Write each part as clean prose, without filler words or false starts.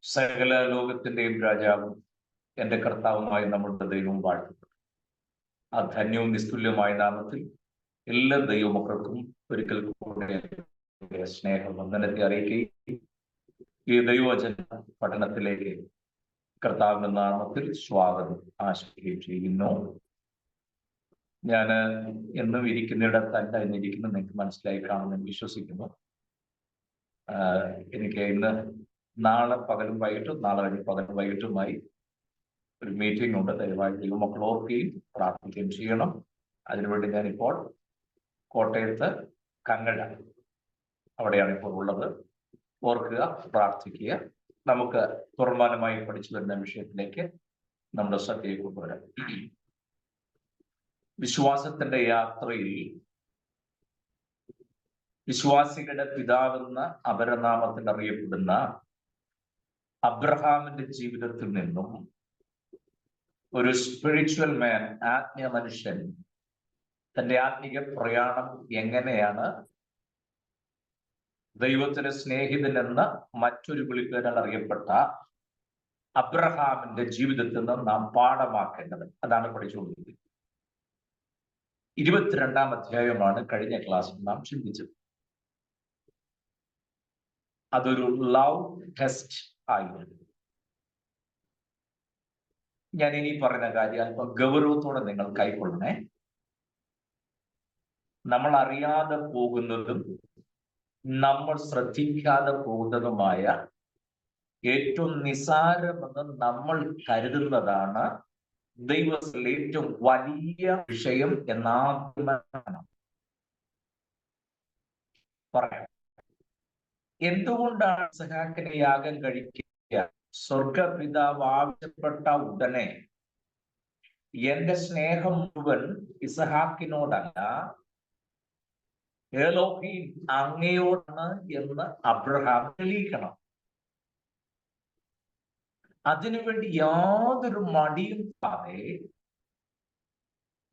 സകല ലോകത്തിന്റെയും രാജാവും എന്റെ കർത്താവുമായി നമ്മളുടെ ദൈവം വാഴ്ത്തപ്പെട്ടു. ആ ധന്യവും നിസ്തുല്യമായ നാമത്തിൽ എല്ലാ ദൈവമക്കൾക്കും ഒരിക്കൽ കൂടെ സ്നേഹവന്ദനത്തെ അറിയിക്കുകയും ഈ ദൈവവചന പഠനത്തിലേക്ക് കർത്താവിന്റെ നാമത്തിൽ സ്വാഗതം ആശംസിക്കുകയും ചെയ്യുന്നു. ഞാൻ എന്നും ഇരിക്കുന്നിടത്തല്ല എന്നിരിക്കുന്നത് നിങ്ങൾക്ക് മനസ്സിലായി കാണുമെന്ന് വിശ്വസിക്കുന്നു. എനിക്ക് ഇന്ന് നാളെ പകലും വൈകിട്ടും നാളെ കഴിഞ്ഞ് പകലും വൈകിട്ടുമായി ഒരു മീറ്റിംഗ് ഉണ്ട്. ദയവായി ദൈവമക്കൾ ഓർക്കുകയും പ്രാർത്ഥിക്കുകയും ചെയ്യണം. അതിനുവേണ്ടി ഞാനിപ്പോൾ കോട്ടയത്ത് കങ്ങഴ അവിടെയാണ് ഇപ്പോൾ ഉള്ളത്. ഓർക്കുക, പ്രാർത്ഥിക്കുക. നമുക്ക് തുറമാനമായി പഠിച്ചു വരുന്ന വിഷയത്തിലേക്ക് നമ്മുടെ ശ്രദ്ധയെ കൊണ്ടുവരാം. വിശ്വാസത്തിന്റെ യാത്രയിൽ വിശ്വാസികളുടെ പിതാവെന്ന അപരനാമത്തിൽ അറിയപ്പെടുന്ന അബ്രഹാമിന്റെ ജീവിതത്തിൽ നിന്നും ഒരു സ്പിരിച്വൽ മാൻ, ആത്മീയ മനുഷ്യൻ, തന്റെ ആത്മീയ പ്രയാണം എങ്ങനെയാണ് ദൈവത്തിന്റെ സ്നേഹിതൻ എന്ന മറ്റൊരു വിളിപ്പേരാൽ അറിയപ്പെട്ട അബ്രഹാമിന്റെ ജീവിതത്തിൽ നിന്ന് നാം പാഠമാക്കേണ്ടത്. അതാണ് പഠിച്ചുകൊണ്ടിരിക്കുന്നത്. 22-ാം അധ്യായമാണ് കഴിഞ്ഞ ക്ലാസ്സിൽ നാം ചിന്തിച്ചത്. അതൊരു ലവ് ടെസ്റ്റ് ആയിരുന്നു. ഞാൻ ഇനി പറയുന്ന കാര്യം അല്പം ഗൗരവത്തോടെ നിങ്ങൾ കൈക്കൊള്ളണേ. നമ്മൾ അറിയാതെ പോകുന്നതും നമ്മൾ ശ്രദ്ധിക്കാതെ പോകുന്നതുമായ ഏറ്റവും നിസാരമെന്ന് നമ്മൾ കരുതുന്നതാണ് ദൈവത്തിൽ ഏറ്റവും വലിയ വിഷയം എന്നാദ്യം പറയാം. എന്തുകൊണ്ടാണ് ഇസഹാക്കിനെ യാഗം കഴിക്കുക? സ്വർഗപിതാവ് ആവശ്യപ്പെട്ട ഉടനെ എന്റെ സ്നേഹം മുഴുവൻ ഇസഹാക്കിനോടല്ല, എലോഹീം അങ്ങയോടാണ് എന്ന് അബ്രഹാം തെളിയിക്കണം. അതിനുവേണ്ടി യാതൊരു മടിയും കൂടാതെ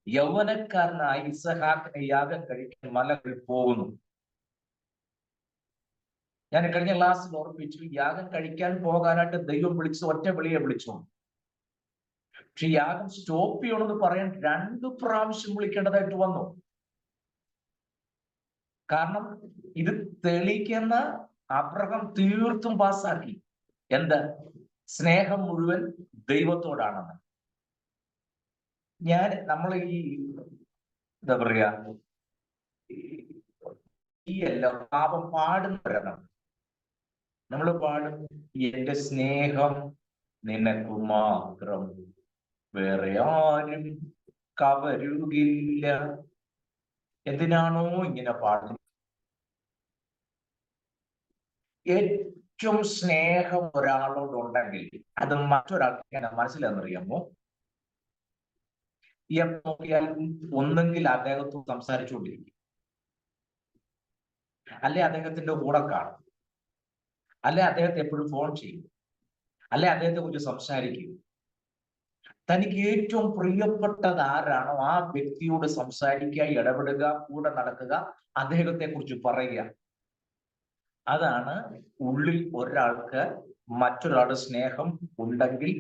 യൗവനക്കാരനായി ഇസഹാക്കിനെ യാഗം കഴിക്കാൻ മലകളിൽ പോകുന്നു. ഞാൻ കഴിഞ്ഞ ക്ലാസ്സിൽ ഓർപ്പിച്ചു, യാഗം കഴിക്കാൻ പോകാനായിട്ട് ദൈവം വിളിച്ചു, ഒറ്റ വിളിയെ വിളിച്ചു. പക്ഷെ യാഗം സ്റ്റോപ്പ് ചെയ്യണമെന്ന് പറയാൻ 2 പ്രാവശ്യം വിളിക്കേണ്ടതായിട്ട് വന്നു. കാരണം ഇത് തെളിയിക്കുന്ന അബ്രഹാം തീർത്തും പാസ്സാക്കി. എന്ത്? സ്നേഹം മുഴുവൻ ദൈവത്തോടാണെന്ന്. നമ്മൾ എന്താ പറയാ, ഈ എല്ലാ പാപം പാടുന്നവരാണ്. നമ്മൾ പാടും, എന്റെ സ്നേഹം നിനക്ക് മാത്രം, വേറെ ആരും കവരുകില്ല. എന്തിനാണോ ഇങ്ങനെ പാടുന്നത്? ഏറ്റവും സ്നേഹം ഒരാളോടുണ്ടെങ്കിൽ അത് മറ്റൊരാൾക്ക് എങ്ങനെ മനസ്സിലാണെന്നറിയാമോ? നോക്കിയാലും ഒന്നെങ്കിൽ അദ്ദേഹത്തോട് സംസാരിച്ചുകൊണ്ടിരിക്കും, അല്ലെ അദ്ദേഹത്തിന്റെ കൂടെ കാണും, അല്ലെ അദ്ദേഹത്തെ എപ്പോഴും ഫോൺ ചെയ്യും, അല്ലെ അദ്ദേഹത്തെ കുറിച്ച് സംസാരിക്കും. തനിക്ക് ഏറ്റവും പ്രിയപ്പെട്ടത് ആരാണോ ആ വ്യക്തിയോട് സംസാരിക്കുക, ഇടപെടുക, കൂടെ നടക്കുക, അദ്ദേഹത്തെ കുറിച്ച് പറയുക. അതാണ് ഉള്ളിൽ ഒരാൾക്ക് മറ്റൊരാളുടെ സ്നേഹം ഉണ്ടെങ്കിൽ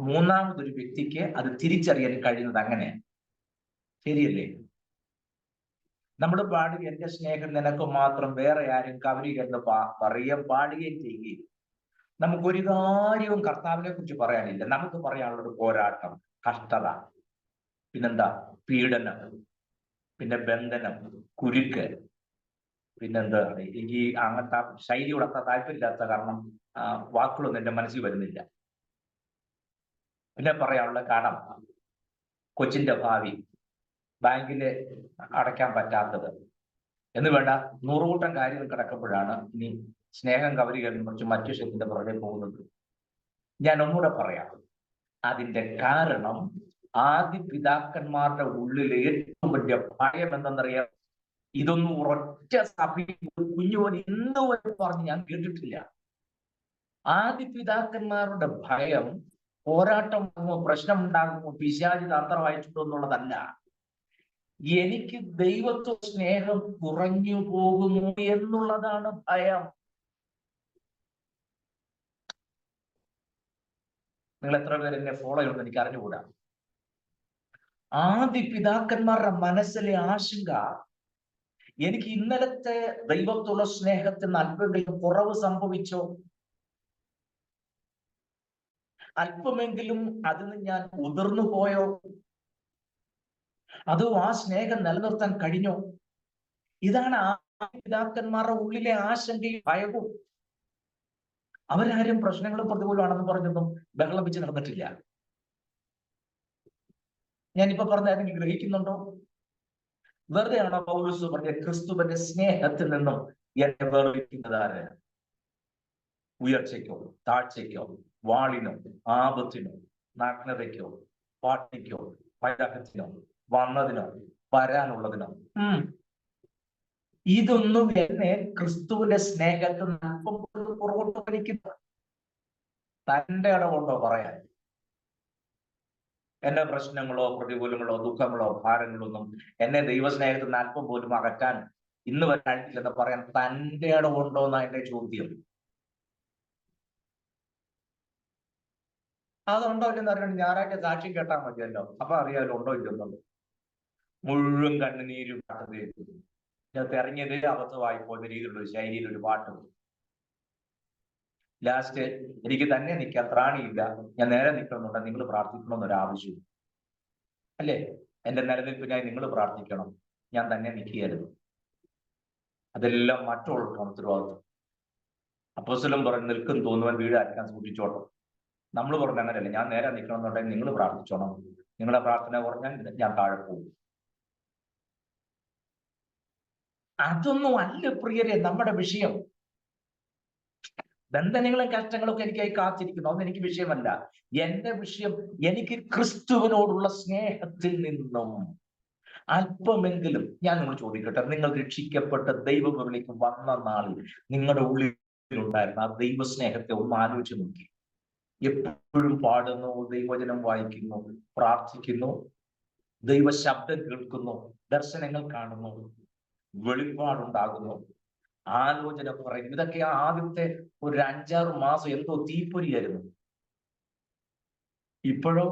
മൂന്നാമതൊരു വ്യക്തിക്ക് അത് തിരിച്ചറിയാൻ കഴിയുന്നത് അങ്ങനെയാണ്. ശരിയല്ലേ? നമ്മൾ പാടുക, എന്റെ സ്നേഹം നിനക്ക് മാത്രം, വേറെ ആരും കവരുക എന്ന് പാടുകയും ചെയ്യുകയും. നമുക്കൊരു കാര്യവും കർത്താവിനെ കുറിച്ച് പറയാനില്ല. നമുക്ക് പറയാനുള്ളത് പോരാട്ടം, കഷ്ടത, പിന്നെന്താ, പീഡനം, പിന്നെ ബന്ധനം, കുരുക്ക്, പിന്നെന്താ, ഈ അങ്ങനത്തെ ശൈലിയോട് അത്ര താല്പര്യമില്ലാത്ത കാരണം വാക്കുകളൊന്നും എന്റെ മനസ്സിൽ വരുന്നില്ല. പിന്നെ പറയാനുള്ള കടം, കൊച്ചിന്റെ ഭാവി, ബാങ്കില് അടയ്ക്കാൻ പറ്റാത്തത് എന്ന് വേണ്ട 100 കൂട്ടം കാര്യങ്ങൾ കിടക്കുമ്പോഴാണ് ഇനി സ്നേഹം കവരുകയെന്ന് കുറിച്ച് മറ്റു വിഷയത്തിന്റെ പുറകെ പോകുന്നത്. ഞാൻ ഒന്നുകൂടെ പറയാം. അതിന്റെ കാരണം ആദ്യ പിതാക്കന്മാരുടെ ഉള്ളിൽ ഏറ്റവും വലിയ ഭയം എന്തെന്നറിയാം? ഇതൊന്നും ഒരൊറ്റ സഭയിൽ കുഞ്ഞുപോൻ ഇന്നുവരെ പറഞ്ഞ് ഞാൻ കേട്ടിട്ടില്ല. ആദ്യ പിതാക്കന്മാരുടെ ഭയം പോരാട്ടം ഉണ്ടാകുമോ, പ്രശ്നം ഉണ്ടാകുമോ, പിശാചി തന്ത്രമായിട്ടുണ്ടോ എന്നുള്ളതല്ല. എനിക്ക് ദൈവത്വ സ്നേഹം കുറഞ്ഞു പോകുമോ എന്നുള്ളതാണ് ഭയം. നിങ്ങൾ എത്ര പേര് എന്നെ ഫോളോ ചെയ്യുമെന്ന് എനിക്ക് അറിഞ്ഞുകൂടാ. ആദ്യ പിതാക്കന്മാരുടെ മനസ്സിലെ ആശങ്ക, എനിക്ക് ഇന്നലത്തെ ദൈവത്തോടുള്ള സ്നേഹത്തിന് അല്പമെങ്കിലും കുറവ് സംഭവിച്ചോ, അല്പമെങ്കിലും അതിന് ഞാൻ ഉതിർന്നു പോയോ, അതോ ആ സ്നേഹം നിലനിർത്താൻ കഴിഞ്ഞോ? ഇതാണ് ആ പിതാക്കന്മാരുടെ ഉള്ളിലെ ആശങ്കയും ഭയവും. അവരാരും പ്രശ്നങ്ങളും പ്രതികൂലമാണെന്ന് പറഞ്ഞൊന്നും ബഹളം വെച്ച് നടന്നിട്ടില്ല. ഞാനിപ്പോ പറഞ്ഞ ആരെങ്കിലും ഗ്രഹിക്കുന്നുണ്ടോ? വെറുതെയാണോ പൗലോസ് പറഞ്ഞ ക്രിസ്തുവിന്റെ സ്നേഹത്തിൽ നിന്നും എന്നെ വേർതിരിക്കുന്നത് ആര്? ഉയർച്ചയ്ക്കോ താഴ്ചയ്ക്കോ വാളിനോ ആപത്തിനോ നഗ്നതയ്ക്കോ പാട്ടിക്കോ പൈതൃകത്തിനോ വന്നതിനോ വരാനുള്ളതിനോ ഇതൊന്നും എന്നെ ക്രിസ്തുവിന്റെ സ്നേഹത്തിൽ പുറകോട്ട് വലിക്കുന്ന തന്റെ ഇടമുണ്ടോ പറയാൻ? എന്റെ പ്രശ്നങ്ങളോ പ്രതികൂലങ്ങളോ ദുഃഖങ്ങളോ ഭാരങ്ങളോ ഒന്നും എന്നെ ദൈവസ്നേഹത്തിൽ നിന്ന് അല്പം പോലും അകറ്റാൻ ഇന്ന് വരാനില്ലെന്ന് പറയാൻ തന്റെ ഇടമുണ്ടോ എന്നാ എന്റെ ചോദ്യം. അതുണ്ടോ ഇല്ലെന്ന് അറിയണം. ഞായറാഴ്ച സാക്ഷ്യം കേട്ടാൽ മതിയല്ലോ, അപ്പൊ അറിയാമല്ലോ ഉണ്ടോ ഇല്ലെന്നുള്ളത്. മുഴുവൻ കണ്ണുനീരും ഇറങ്ങിയത് അബദ്ധമായി പോകുന്ന രീതിയിലുള്ള ശൈലിയിൽ ഒരു പാട്ട്. ലാസ്റ്റ് എനിക്ക് തന്നെ നിൽക്കാൻ ത്രാണിയില്ല, ഞാൻ നേരെ നിൽക്കണമെന്നുണ്ട്, നിങ്ങൾ പ്രാർത്ഥിക്കണമെന്നൊരാവശ്യം അല്ലേ? എന്റെ നിലനിൽപ്പിനായി നിങ്ങൾ പ്രാർത്ഥിക്കണം, ഞാൻ തന്നെ നിൽക്കുകയായിരുന്നു. അതെല്ലാം മറ്റുള്ളവർക്കാണ് ഉത്തരവാദിത്വം. അപ്പോസ്തലൻ പറഞ്ഞു, നിൽക്കും തോന്നുവാൻ വീഴാക്കാൻ സൂക്ഷിച്ചോട്ടോ. നമ്മൾ പറഞ്ഞ അങ്ങനെയല്ല, ഞാൻ നേരെ നിൽക്കണമെന്നുണ്ടെങ്കിൽ നിങ്ങൾ പ്രാർത്ഥിച്ചോണം, നിങ്ങളുടെ പ്രാർത്ഥന പറഞ്ഞാൽ ഞാൻ താഴെ പോകും. അതൊന്നും അല്ല പ്രിയരെ നമ്മുടെ വിഷയം. ബന്ധനങ്ങളും കഷ്ടങ്ങളൊക്കെ എനിക്കായി കാത്തിരിക്കുന്നു, അതൊന്നും എനിക്ക് വിഷയമല്ല. എന്റെ വിഷയം, എനിക്ക് ക്രിസ്തുവിനോടുള്ള സ്നേഹത്തിൽ നിന്നും അല്പമെങ്കിലും, ഞാൻ നിങ്ങൾ ചോദിക്കട്ടെ, നിങ്ങൾ രക്ഷിക്കപ്പെട്ട ദൈവവിളിക്ക് വന്ന നാളിൽ നിങ്ങളുടെ ഉള്ളിലുണ്ടായിരുന്ന ആ ദൈവസ്നേഹത്തെ ഒന്ന് ആലോചിച്ച് നോക്കി. എപ്പോഴും പാടുന്നു, ദൈവവചനം വായിക്കുന്നു, പ്രാർത്ഥിക്കുന്നു, ദൈവശബ്ദം കേൾക്കുന്നു, ദർശനങ്ങൾ കാണുന്നു, വെളിപ്പാടുണ്ടാകുന്നു, ആലോചന പറയുന്നു. ഇതൊക്കെ ആദ്യത്തെ ഒരു 5-6 മാസം എന്തോ തീപ്പൊരിയായിരുന്നു. ഇപ്പോഴോ?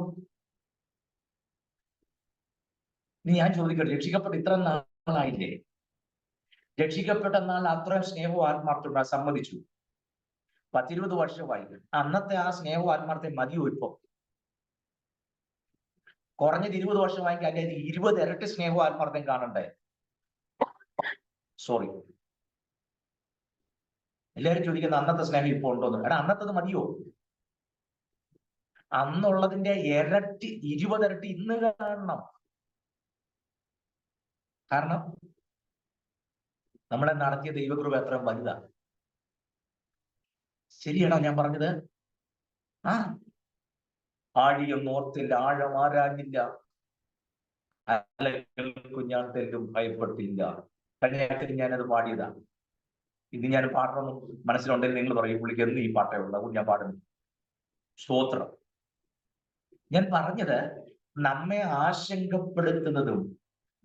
ഞാൻ ചോദിക്കട്ടെ, രക്ഷിക്കപ്പെട്ട ഇത്ര നാളായില്ലേ? രക്ഷിക്കപ്പെട്ട നാൾ അത്രയും സ്നേഹവും ആത്മാർത്ഥം സമ്മതിച്ചു. 10-20 വർഷമായി. അന്നത്തെ ആ സ്നേഹവും ആത്മാർത്ഥം മതിയോ ഇപ്പൊ? കുറഞ്ഞത് 20 വർഷമായെങ്കിൽ അല്ലെങ്കിൽ 20 ഇരട്ടി സ്നേഹവും ആത്മാർത്ഥം കാണണ്ടേ? സോറി, എല്ലാവരും ചോദിക്കുന്ന അന്നത്തെ സ്നേഹം ഇപ്പൊ ഉണ്ടോന്ന്. എടാ, അന്നത്തത് മതിയോ? അന്നുള്ളതിന്റെ ഇരട്ടി, 20 ഇരട്ടി ഇന്ന് കാണണം. കാരണം നമ്മളെ നടത്തിയ ദൈവകൃപ എത്ര വലുതാ. ശരിയാണോ ഞാൻ പറഞ്ഞത്? ആഴിയൊന്നും ഓർത്തില്ല, ആഴം ആരാഞ്ഞില്ല, കുഞ്ഞാൻ തെല്ലും ഭയപ്പെട്ടില്ല. കഴിഞ്ഞ ഞാനത് പാടിയതാണ്. ഇത് ഞാൻ പാടണമെന്നും മനസ്സിലുണ്ടെങ്കിൽ നിങ്ങൾ പറയും, പുള്ളിക്ക് എന്ന് ഈ പാട്ടേ ഉള്ളൂ, അതുകൊണ്ട് ഞാൻ പാടുന്നു. സ്തോത്രം. ഞാൻ പറഞ്ഞത്, നമ്മെ ആശങ്കപ്പെടുത്തുന്നതും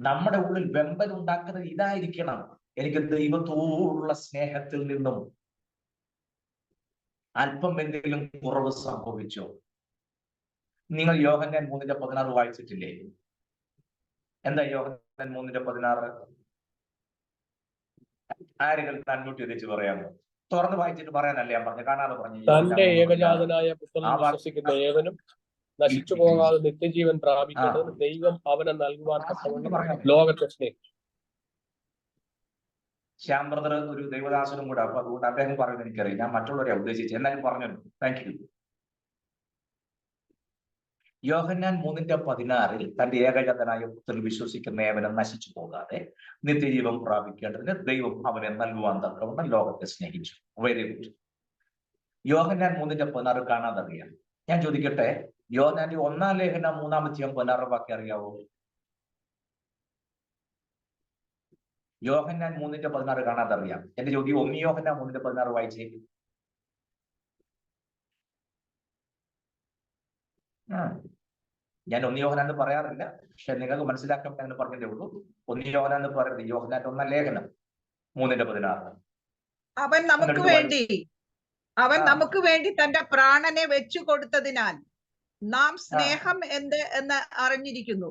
നമ്മുടെ ഉള്ളിൽ വെമ്പൽ ഉണ്ടാക്കുന്നത് ഇതായിരിക്കണം. എനിക്ക് ദൈവത്തോടുള്ള സ്നേഹത്തിൽ നിന്നും അല്പം എന്തെങ്കിലും കുറവ് സംഭവിച്ചോ? നിങ്ങൾ യോഹന്നാൻ 3:16 വായിച്ചിട്ടില്ലേ? എന്താ യോഹന്നാൻ 3:16? ആരെങ്കിലും അൺമ്യൂട്ട് ചെയ്ത് പറയാമോ? തുറന്ന് വായിച്ചിട്ട് പറയാനല്ലേ ഞാൻ പറഞ്ഞു, കാണാതെ പറഞ്ഞു. തന്റെ ഏകജാതനായ പുത്രനിൽ വിശ്വസിക്കുന്ന ഏവനും നശിച്ചു പോകാതെ നിത്യജീവൻ പ്രാപിക്കേണ്ടതിന് ദൈവം അവനെ നൽകുവാൻ തക്കവണ്ണം ലോകത്തെ സ്നേഹിച്ചു. ശ്യാം ബ്രദർ ഒരു ദൈവദാസനും കൂടെ, അപ്പൊ അതുകൊണ്ട് അദ്ദേഹം പറയുന്നത് എനിക്കറിയാം. ഞാൻ മറ്റുള്ളവരെ ഉദ്ദേശിച്ചു, എന്നാലും പറഞ്ഞു. Thank you. യോഹന്നാൻ 3:16 തന്റെ ഏകജാതനായ പുത്രനിൽ വിശ്വസിക്കുന്ന ഏവനും നശിച്ചു പോകാതെ നിത്യജീവൻ പ്രാപിക്കേണ്ടതിന് ദൈവം അവനെ നൽകുവാൻ തക്കവണ്ണം ലോകത്തെ സ്നേഹിച്ചു. Very good. യോഹന്നാൻ 3:16 കാണാതെ അറിയാം. ഞാൻ ചോദിക്കട്ടെ, യോഹന്നാന്റെ 1-ാം ലേഖനം 3-ാം അധ്യായം 16 വാക്യം അറിയാവോ? യോഹന്നാൻ 3:16 കാണാതെ അറിയാം. എന്റെ ചോദ്യം, 1 യോഹന്നാൻ 3:16 വായിച്ചേ. ഞാൻ 1 യോഹന്നാൻ എന്ന് പറയാറില്ല, പക്ഷെ നിങ്ങൾക്ക് മനസ്സിലാക്കാൻ അങ്ങനെ പറഞ്ഞതേ ഉള്ളൂ. 1 യോഹന്നാൻ എന്ന് പറയുന്നത് യോഹന്നാന്റെ 1-ാം ലേഖനം 3:16. അവൻ നമുക്ക് വേണ്ടി തന്റെ പ്രാണനെ വെച്ചു കൊടുത്തതിനാൽ നാം സ്നേഹം എന്ന് അറിഞ്ഞിരിക്കുന്നു.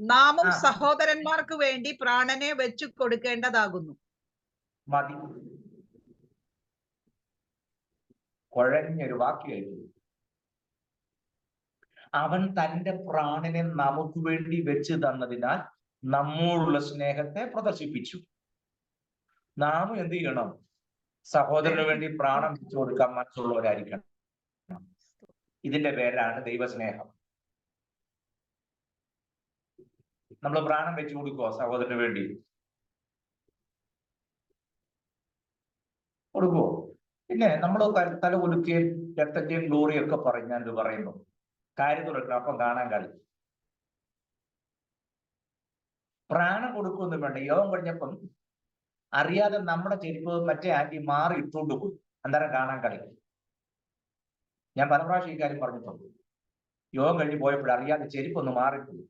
നാമും സഹോദരന്മാർക്ക് വേണ്ടി പ്രാണനെ വെച്ചു കൊടുക്കേണ്ടതാകുന്നു. മതി. കുഴഞ്ഞൊരു വാക്യായിരുന്നു. അവൻ തന്റെ പ്രാണനെ നമുക്ക് വേണ്ടി വെച്ച് തന്നതിനാൽ നമ്മോടുള്ള സ്നേഹത്തെ പ്രദർശിപ്പിച്ചു. നാം എന്ത് ചെയ്യണം? സഹോദരന് വേണ്ടി പ്രാണം വെച്ചു കൊടുക്കാൻ മനസ്സുള്ളവരായിരിക്കണം. ഇതിന്റെ പേരാണ് ദൈവസ്നേഹം. നമ്മൾ പ്രാണം വെച്ചു കൊടുക്കുവോ സഹോദരന് വേണ്ടി? കൊടുക്കുവോ? പിന്നെ നമ്മൾ തല കുലുക്കുകയും രക്തത്തെയും ഗ്ലോറിയും ഒക്കെ പറഞ്ഞാൽ പറയുന്നു കാര്യം തുറക്കണം. അപ്പം കാണാൻ കളി. പ്രാണം കൊടുക്കുമെന്ന് വേണ്ട. യോഗം കഴിഞ്ഞപ്പം അറിയാതെ നമ്മുടെ ചെരുപ്പ് മറ്റേ ആന്റി മാറി ഇട്ടുകൊണ്ട് പോയി. അന്നേരം കാണാൻ കളി. ഞാൻ പല പ്രാവശ്യം ഈ കാര്യം പറഞ്ഞിട്ടുണ്ട്. യോഗം കഴിഞ്ഞ് പോയപ്പോൾ അറിയാതെ ചെരുപ്പൊന്ന് മാറിപ്പോയി.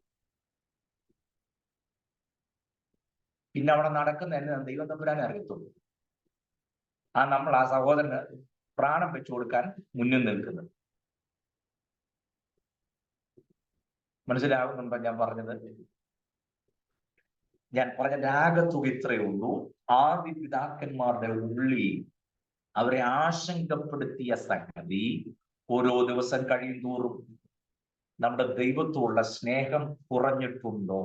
പിന്നെ അവിടെ നടക്കുന്ന ദൈവം തമ്പുരാനെ അറിയത്തുള്ളൂ. നമ്മൾ ആ സഹോദരന് പ്രാണം വെച്ചു കൊടുക്കാൻ മുന്നിൽ നിൽക്കുന്നത്. മനസ്സിലാവുന്നുണ്ടോ ഞാൻ പറഞ്ഞത്? ഞാൻ പറഞ്ഞ രാഗത്തുക ഇത്രയേ ഉള്ളൂ. ആദ്യ പിതാക്കന്മാരുടെ ഉള്ളിൽ അവരെ ആശങ്കപ്പെടുത്തിയ സംഗതി ഓരോ ദിവസം കഴിയും തോറും നമ്മുടെ ദൈവത്തോടുള്ള സ്നേഹം കുറഞ്ഞിട്ടുണ്ടോ?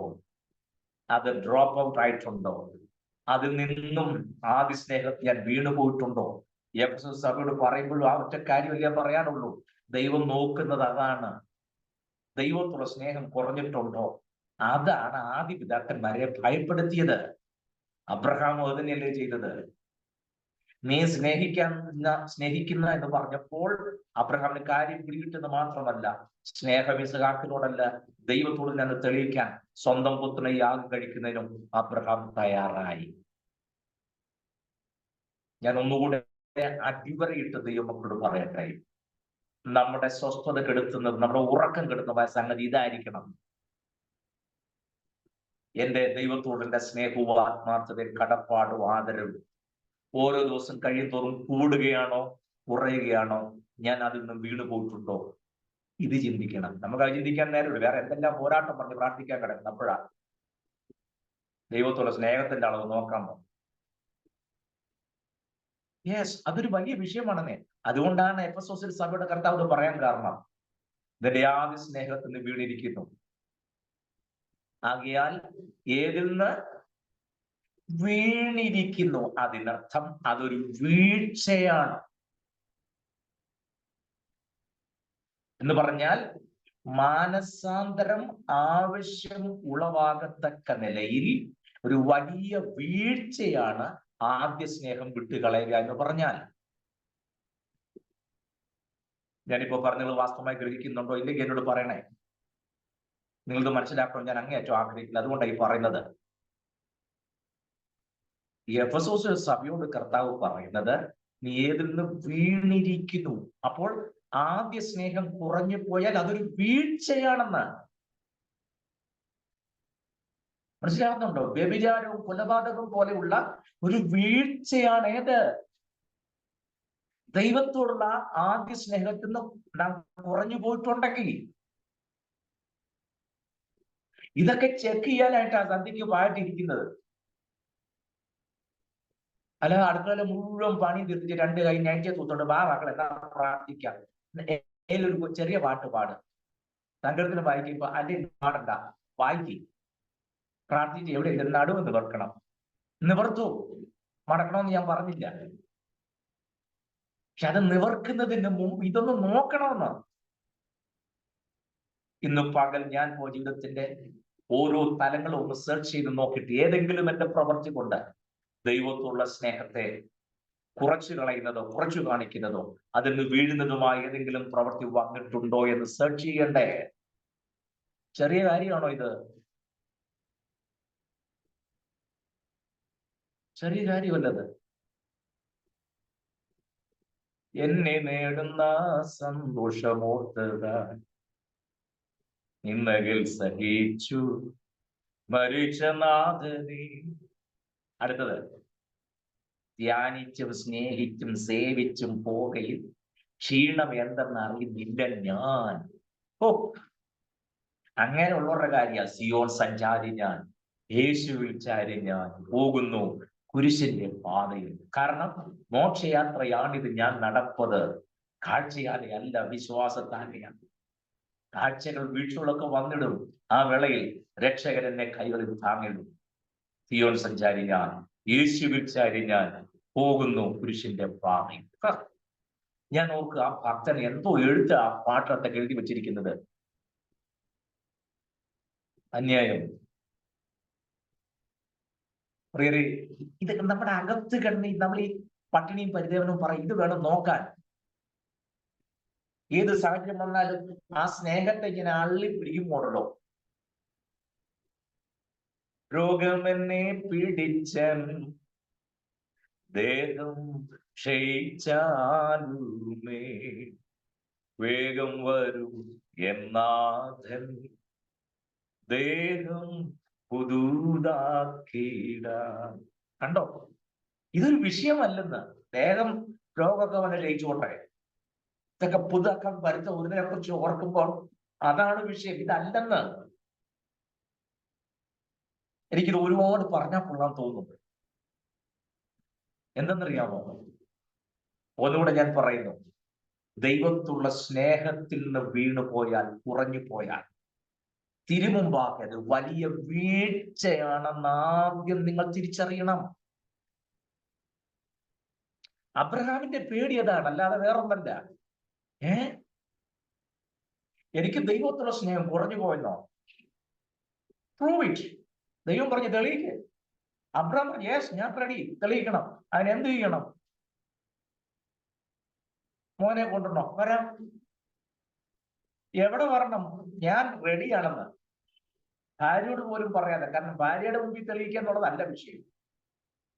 അത് ഡ്രോപ്പ് ഔട്ട് ആയിട്ടുണ്ടോ? അതിൽ നിന്നും ആദ്യ സ്നേഹത്തിൽ ഞാൻ വീണു പോയിട്ടുണ്ടോ? എഫെസോസ് സഭയോട് പറയുമ്പോഴും ആ ഒറ്റ കാര്യമല്ലേ പറയാനുള്ളൂ. ദൈവം നോക്കുന്നത് അതാണ്. ദൈവത്തോടുള്ള സ്നേഹം കുറഞ്ഞിട്ടുണ്ടോ? അതാണ് ആദ്യ പിതാക്കന്മാരെ ഭയപ്പെടുത്തിയത്. അബ്രഹാം അത് തന്നെയല്ലേ ചെയ്തത്? നീ സ്നേഹിക്കുന്ന എന്ന് പറഞ്ഞപ്പോൾ അബ്രഹാമിന് കാര്യം പിടികിട്ടെന്ന് മാത്രമല്ല, സ്നേഹം ഇസ്ഹാക്കിനോടല്ല ദൈവത്തോട് ഞാൻ തെളിയിക്കാൻ സ്വന്തം പുത്രനെ യാഗം കഴിക്കുന്നതിനും അബ്രഹാം തയ്യാറായി. ഞാൻ ഒന്നുകൂടെ അടിവരയിട്ട് ദൈവമക്കളോട് പറയട്ടെ, നമ്മുടെ സ്വസ്ഥത കെടുത്തുന്നത്, നമ്മുടെ ഉറക്കം കെടുത്തുന്ന സംഗതി ഇതായിരിക്കണം. എന്റെ ദൈവത്തോടുള്ള സ്നേഹവും ആത്മാർത്ഥതയും കടപ്പാടും ആദരവും ഓരോ ദിവസം കഴിയുന്തോറും കൂടുകയാണോ കുറയുകയാണോ? ഞാൻ അതിൽ നിന്നും വീണു പോയിട്ടുണ്ടോ? ഇത് ചിന്തിക്കണം. നമുക്ക് അത് ചിന്തിക്കാൻ നേരമില്ല. വേറെ എന്തെല്ലാം പോരാട്ടം പറഞ്ഞ് പ്രാർത്ഥിക്കാൻ കിടക്കണം. അപ്പോഴാണ് ദൈവത്തോടുള്ള സ്നേഹത്തിന്റെ അളവ് നോക്കാൻ പോകും. യെസ്, അതൊരു വലിയ വിഷയമാണെന്നേ. അതുകൊണ്ടാണ് എഫെസോസിൽ സഭയുടെ കർത്താവ് പറയാൻ കാരണം, ഇതിന്റെ ആദ്യ സ്നേഹത്തിന് വീണിരിക്കുന്നു. ആകയാൽ ഏതിൽ നിന്ന് വീണിരിക്കുന്നു, അതിനർത്ഥം അതൊരു വീഴ്ചയാണ് എന്ന് പറഞ്ഞാൽ മാനസാന്തരം ആവശ്യം ഉളവാകത്തക്ക നിലയിൽ ഒരു വലിയ വീഴ്ചയാണ് ആദ്യ സ്നേഹം വിട്ടുകളയുക എന്ന് പറഞ്ഞാൽ. ഞാനിപ്പോ പറഞ്ഞത് വാസ്തവമായി ഗ്രഹിക്കുന്നുണ്ടോ ഇല്ലെങ്കിൽ എന്നോട് പറയണേ. നിങ്ങളത് മനസ്സിലാക്കണം. ഞാൻ അങ്ങേയറ്റം ആഗ്രഹിക്കില്ല. അതുകൊണ്ടാണ് ഈ പറയുന്നത്. ഈ എഫെസോസ് സഭയോട് കർത്താവ് പറയുന്നത്, നീ ഏതിൽ നിന്ന് വീണിരിക്കുന്നു. അപ്പോൾ ആദ്യ സ്നേഹം കുറഞ്ഞു പോയാൽ അതൊരു വീഴ്ചയാണെന്ന് മനസ്സിലാകുന്നുണ്ടോ? വ്യഭിചാരവും കൊലപാതകവും പോലെയുള്ള ഒരു വീഴ്ചയാണ് ഏത്? ദൈവത്തോടുള്ള ആദ്യ സ്നേഹത്തിൽ നിന്ന് നാം കുറഞ്ഞു പോയിട്ടുണ്ടെങ്കിൽ ഇതൊക്കെ ചെക്ക് ചെയ്യാനായിട്ടാണ് സന്ധ്യക്ക് പായിട്ടിരിക്കുന്നത്. അല്ല, അടുക്കളയിൽ മുഴുവൻ പണി തീർത്തിട്ട് 2 കൈ ഞഴിച്ച തൂത്തോണ്ട് മക്കൾ എന്നാ പ്രാർത്ഥിക്കാം. ഒരു ചെറിയ പാട്ട് പാട്. സങ്കടത്തിന് വായിക്കുമ്പോ അല്ലെ പാടണ്ട, വായിക്കും. പ്രാർത്ഥിച്ച് എവിടെ നടുവ് നിവർക്കണം. നിവർത്തു മടക്കണമെന്ന് ഞാൻ പറഞ്ഞില്ല. പക്ഷെ അത് നിവർക്കുന്നതിന് മുമ്പ് ഇതൊന്ന് നോക്കണമെന്ന്. ഇന്ന് പകൽ ഞാൻ ജീവിതത്തിന്റെ ഓരോ തലങ്ങളും ഒന്ന് സെർച്ച് ചെയ്ത് നോക്കിയിട്ട് ഏതെങ്കിലും എന്റെ പ്രവൃത്തി കൊണ്ട് ദൈവത്തോടുള്ള സ്നേഹത്തെ കുറച്ചു കളയുന്നതോ കുറച്ചു കാണിക്കുന്നതോ അതിൽ നിന്ന് വീഴുന്നതുമായ ഏതെങ്കിലും പ്രവൃത്തി വന്നിട്ടുണ്ടോ എന്ന് സെർച്ച് ചെയ്യണ്ടേ. ചെറിയ കാര്യമാണോ ഇത്? ചെറിയ കാര്യമല്ലത്. എന്നെ നേടുന്ന സന്തോഷമോർത്തുക നിന്നകിൽ സഹിച്ചു മരിച്ച നാഥനേ. അടുത്തത്, ധ്യാനിച്ചും സ്നേഹിച്ചും സേവിച്ചും പോകയിൽ ക്ഷീണം എന്തെന്ന് അറിയുന്നില്ല ഞാൻ. ഓ, അങ്ങനെയുള്ളവരുടെ കാര്യ സിയോൻ സഞ്ചാരി ഞാൻ, യേശുവിൽ ചാരി ഞാൻ പോകുന്നു കുരിശിന്റെ പാതയിൽ. കാരണം മോക്ഷയാത്രയാണിത് ഞാൻ നടപ്പത്, കാഴ്ചയാലെ അല്ല വിശ്വാസത്താലെയാണ്. കാഴ്ചകൾ വീഴ്ചകളൊക്കെ വന്നിടും, ആ വേളയിൽ രക്ഷകൻ എന്നെ കൈകളിൽ താങ്ങിടും. സിയോൻ സഞ്ചാരി ഞാൻ, യേശുവിൽ ചാരി ഞാൻ പോകുന്നു കുരിശിന്റെ പാതയിൽ. ഞാൻ ഓർക്കുക, ആ ഭക്തൻ എന്തോ എഴുത്ത് ആ പാട്ടൊക്കെ എഴുതി വെച്ചിരിക്കുന്നത്. അന്യായം പ്രിയരെ, ഇതൊക്കെ നമ്മുടെ അകത്ത് കിടന്ന് നമ്മൾ ഈ പട്ടിണിയും പരിദേവനവും പറയും. ഇത് വേണം നോക്കാൻ. ഏത് സാഹചര്യം വന്നാലും ആ സ്നേഹത്തെ ഇങ്ങനെ അള്ളി പിടിക്കുമ്പോഴല്ലോ. രോഗമെന്നെ പിടിച്ച ദേഹം ക്ഷയിച്ചാലുമേ വേഗം വരും എന്നാഥൻ, ദേഹം പുതുതാക്കിടാൻ. കണ്ടോ, ഇതൊരു വിഷയമല്ലെന്ന്. ദേഹം രോഗമൊക്കെ അവനെ ജയിച്ചോട്ടെ, ഇതൊക്കെ പുതുതാക്കാൻ വരുന്ന ഒന്നിനെ കുറിച്ച് ഓർക്കുമ്പോൾ അതാണ് വിഷയം, ഇതല്ലെന്ന്. എനിക്കിത് ഒരുപാട് പറഞ്ഞാൽ കൊള്ളാൻ തോന്നുന്നു. എന്തെന്നറിയാമോ? ഒന്നുകൂടെ ഞാൻ പറയുന്നു, ദൈവത്തുള്ള സ്നേഹത്തിൽ നിന്ന് വീണു പോയാൽ, കുറഞ്ഞു പോയാൽ, തിരുമുമ്പാകെ അത് വലിയ വീഴ്ചയാണെന്ന് ആദ്യം നിങ്ങൾ തിരിച്ചറിയണം. അബ്രഹാമിന്റെ പേടി അതാണ്, അല്ലാതെ വേറൊന്നല്ല. എനിക്ക് ദൈവത്തുള്ള സ്നേഹം കുറഞ്ഞു പോയെന്നോ? Prove it. ദൈവം പറഞ്ഞു തെളിയിക്ക്. അബ്രഹാം, യെസ് ഞാൻ റെഡി, തെളിയിക്കണം. അതിനെന്ത് ചെയ്യണം? മോനെ കൊണ്ടുവരണോ? വരാം. എവിടെ വരണം? ഞാൻ റെഡിയാണെന്ന് ഭാര്യയോട് പോലും പറയാതെ. കാരണം ഭാര്യയുടെ മുമ്പിൽ തെളിയിക്കുക എന്നുള്ളതല്ല വിഷയം,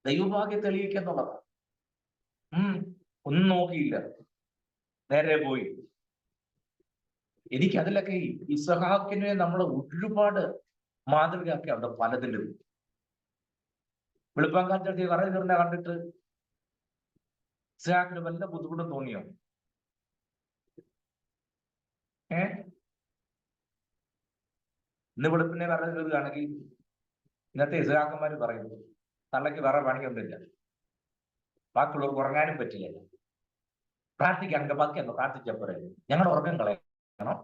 ദൈവഭാഗ്യം തെളിയിക്കുക എന്നുള്ളതാണ്. ഒന്നും നോക്കിയില്ല, നേരെ പോയി. എനിക്ക് അതിലൊക്കെ ഇസഹാക്കിനെ നമ്മൾ ഒരുപാട് മാതൃകയാക്കി അവിടെ പലതിലും. വെളുപ്പാങ്കാലത്തെ കറ കണ്ടിട്ട് ഇസഹാക്കിന് വല്ല ബുദ്ധിമുട്ടും തോന്നിയോ? ഇന്ന് വെളുപ്പിനെ കറ കയറുകയാണെങ്കിൽ ഇന്നത്തെ ഇസഹാക്കന്മാര് പറയും, തള്ളയ്ക്ക് വേറെ പണിയൊന്നുമില്ല, ബാക്കിയുള്ളവർക്ക് ഉറങ്ങാനും പറ്റില്ല, പ്രാർത്ഥിക്കാണെങ്കിൽ ബാക്കിയൊന്ന് പ്രാർത്ഥിച്ചാൽ പോരെ, ഞങ്ങളുടെ ഉറക്കം കളയണോ?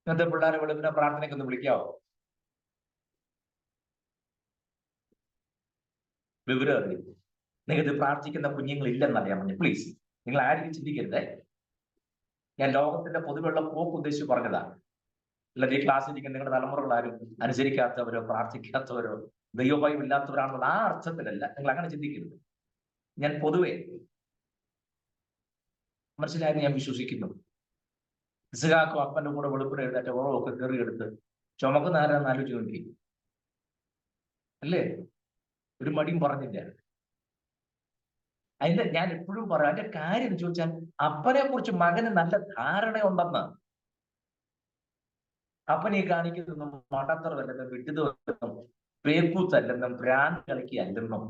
ഇന്നത്തെ പിള്ളേരെ വെളുപ്പിനെ പ്രാർത്ഥനയ്ക്കൊന്ന് വിളിക്കാവോ? വിവരം അറിയും. നിങ്ങൾക്ക് പ്രാർത്ഥിക്കുന്ന കുഞ്ഞുങ്ങളില്ലെന്നറിയാൻ പറഞ്ഞു. പ്ലീസ്, നിങ്ങൾ ആരും ചിന്തിക്കരുതേ. ഞാൻ ലോകത്തിന്റെ പൊതുവെയുള്ള പോക്ക് ഉദ്ദേശിച്ച് പറഞ്ഞതാണ്. അല്ലാതെ ഈ ക്ലാസ്സിലിരിക്കുന്ന നിങ്ങളുടെ തലമുറകൾ ആരും അനുസരിക്കാത്തവരോ പ്രാർത്ഥിക്കാത്തവരോ ദൈവഭയം ഇല്ലാത്തവരാണെന്നുള്ള ആ അർത്ഥത്തിലല്ല. നിങ്ങൾ അങ്ങനെ ചിന്തിക്കരുത്. ഞാൻ പൊതുവെ മനസ്സിലായെന്ന് ഞാൻ വിശ്വസിക്കുന്നു. ഇസ്ഹാക്കും അപ്പന്റെ കൂടെ വെളുപ്പിന് എഴുന്നേറ്റ ഓളമൊക്കെ കയറിയെടുത്ത് ചുമക്കുന്ന ആരാന്ന് ആലോചിച്ച് നോക്കി അല്ലേ? ഒരു മടിയും പറഞ്ഞില്ല. അതിന്റെ ഞാൻ എപ്പോഴും പറയാം, അതിന്റെ കാര്യം ചോദിച്ചാൽ അപ്പനെ കുറിച്ച് മകന് നല്ല ധാരണയുണ്ടെന്ന്. അപ്പനെ കാണിക്കുന്നതൊന്നും മടത്തറവല്ലെന്നും വിട്ടുതല്ലെന്നും പേക്കൂത്തല്ലെന്നും ഭ്രാന്ത് കളിക്കുകയല്ലെന്നും.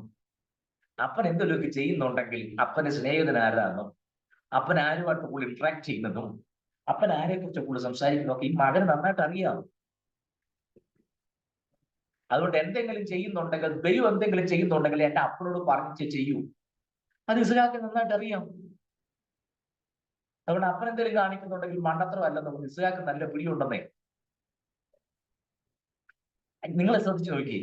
അപ്പൻ എന്തെങ്കിലുമൊക്കെ ചെയ്യുന്നുണ്ടെങ്കിൽ അപ്പന് സ്നേഹിതനാരാന്നും അപ്പൻ ആരുമായിട്ട് കൂടുതൽ ഇന്ററാക്ട് ചെയ്യുന്നതും അപ്പൻ ആരെ കുറിച്ച് കൂടുതൽ സംസാരിക്കുന്നതൊക്കെ ഈ മകന് നന്നായിട്ട് അറിയാം. അതുകൊണ്ട് എന്തെങ്കിലും ചെയ്യുന്നുണ്ടെങ്കിൽ, ദൈവം എന്തെങ്കിലും ചെയ്യുന്നുണ്ടെങ്കിൽ എന്റെ അപ്പനോട് പറഞ്ഞിട്ട് ചെയ്യൂ. അത് ഇസ്ഹാക്കിന് നന്നായിട്ട് അറിയാം. അതുകൊണ്ട് അപ്പൻ എന്തെങ്കിലും കാണിക്കുന്നുണ്ടെങ്കിൽ മണ്ടത്തരമല്ലെന്നും ഇസ്ഹാക്ക് നല്ല പിടിയുണ്ടെന്നേ. നിങ്ങൾ ശ്രദ്ധിച്ചു നോക്കി,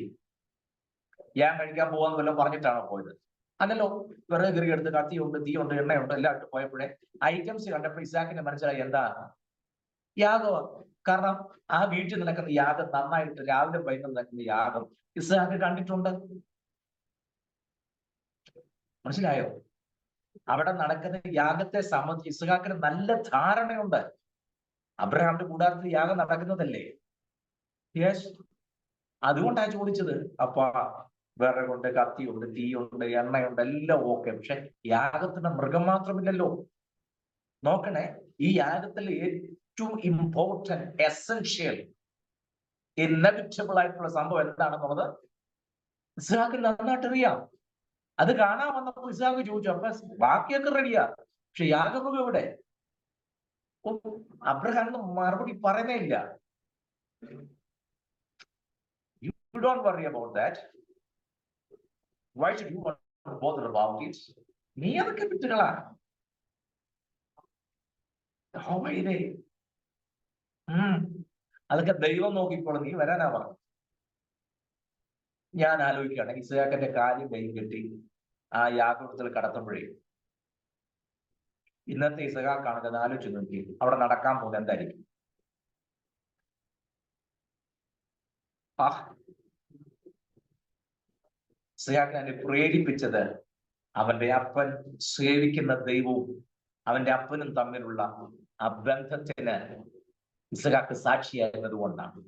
ഞാൻ കഴിക്കാൻ പോവാന്ന് വല്ലതും പറഞ്ഞിട്ടാണോ പോയത്? അല്ലല്ലോ. വെറുതെ കയറി എടുത്ത് കത്തിയുണ്ട്, തീയുണ്ട്, എണ്ണയുണ്ട് എല്ലാം ഇട്ട് പോയപ്പോഴേ ഐറ്റംസ് കണ്ടപ്പോൾ ഇസ്ഹാക്കിന് മനസ്സിലായി എന്താ യാഗം. കാരണം ആ വീട്ടിൽ നടക്കുന്ന യാഗം നന്നായിട്ട് രാവിലെ വൈകുന്നേരം നടക്കുന്ന യാഗം ഇസ്ഹാക്ക് കണ്ടിട്ടുണ്ട്. മനസ്സിലായോ? അവിടെ നടക്കുന്ന യാഗത്തെ സംബന്ധിച്ച് ഇസ്ഹാക്കിന് നല്ല ധാരണയുണ്ട്. അബ്രഹാമിന്റെ കൂടാരത്തിൽ യാഗം നടക്കുന്നതല്ലേ? യെസ്. അതുകൊണ്ടാണ് ചോദിച്ചത്. അപ്പൊ വിറകുണ്ട്, കത്തിയുണ്ട്, തീയുണ്ട്, എണ്ണയുണ്ട്, എല്ലാം ഓക്കെ. പക്ഷെ യാഗത്തിന് മൃഗം മാത്രമില്ലല്ലോ. നോക്കണേ, ഈ യാഗത്തിൽ ഏറ്റവും ഇമ്പോർട്ടന്റ്, എസെൻഷ്യൽ, ഇന്നെവിറ്റബിൾ ആയിട്ടുള്ള സംഭവം എന്താണെന്നുള്ളത് ഇസ്ഹാക്കിന് നന്നായിട്ട് അറിയാം. അത് കാണാൻ വന്നപ്പോൾ ഇസ്ഹാക്ക് ചോദിച്ചു, അപ്പൊ ബാക്കിയൊക്കെ റെഡിയാ, പക്ഷെ യാഗമൃഗം എവിടെ? അബ്രഹാം മറുപടി പറയുന്നേ ഇല്ല. You don't worry about that. Why should you bother about it? നീ അതൊക്കെ വിട്ടുകളാ. അതൊക്കെ ദൈവം നോക്കിക്കോളും, നീ വരാനാ പറഞ്ഞു. ഞാൻ ആലോചിക്കുകയാണ്, ഇസ്ഹാക്കിന്റെ കാലും കൈയും കെട്ടി ആ യാഗത്തിൽ കടത്തുമ്പോഴേ ഇന്നത്തെ ഇസ്ഹാക്കാണെന്ന് ആലോചിച്ച് നോക്കി അവിടെ നടക്കാൻ പോകുന്നത് എന്തായിരിക്കും? ഇസ്ഹാക്കിനെ പ്രേരിപ്പിച്ചത് അവന്റെ അപ്പൻ സേവിക്കുന്ന ദൈവവും അവന്റെ അപ്പനും തമ്മിലുള്ള ആ ബന്ധത്തിന് ഇസ്ഹാക്ക് സാക്ഷിയായിരുന്നത് കൊണ്ടാണ്.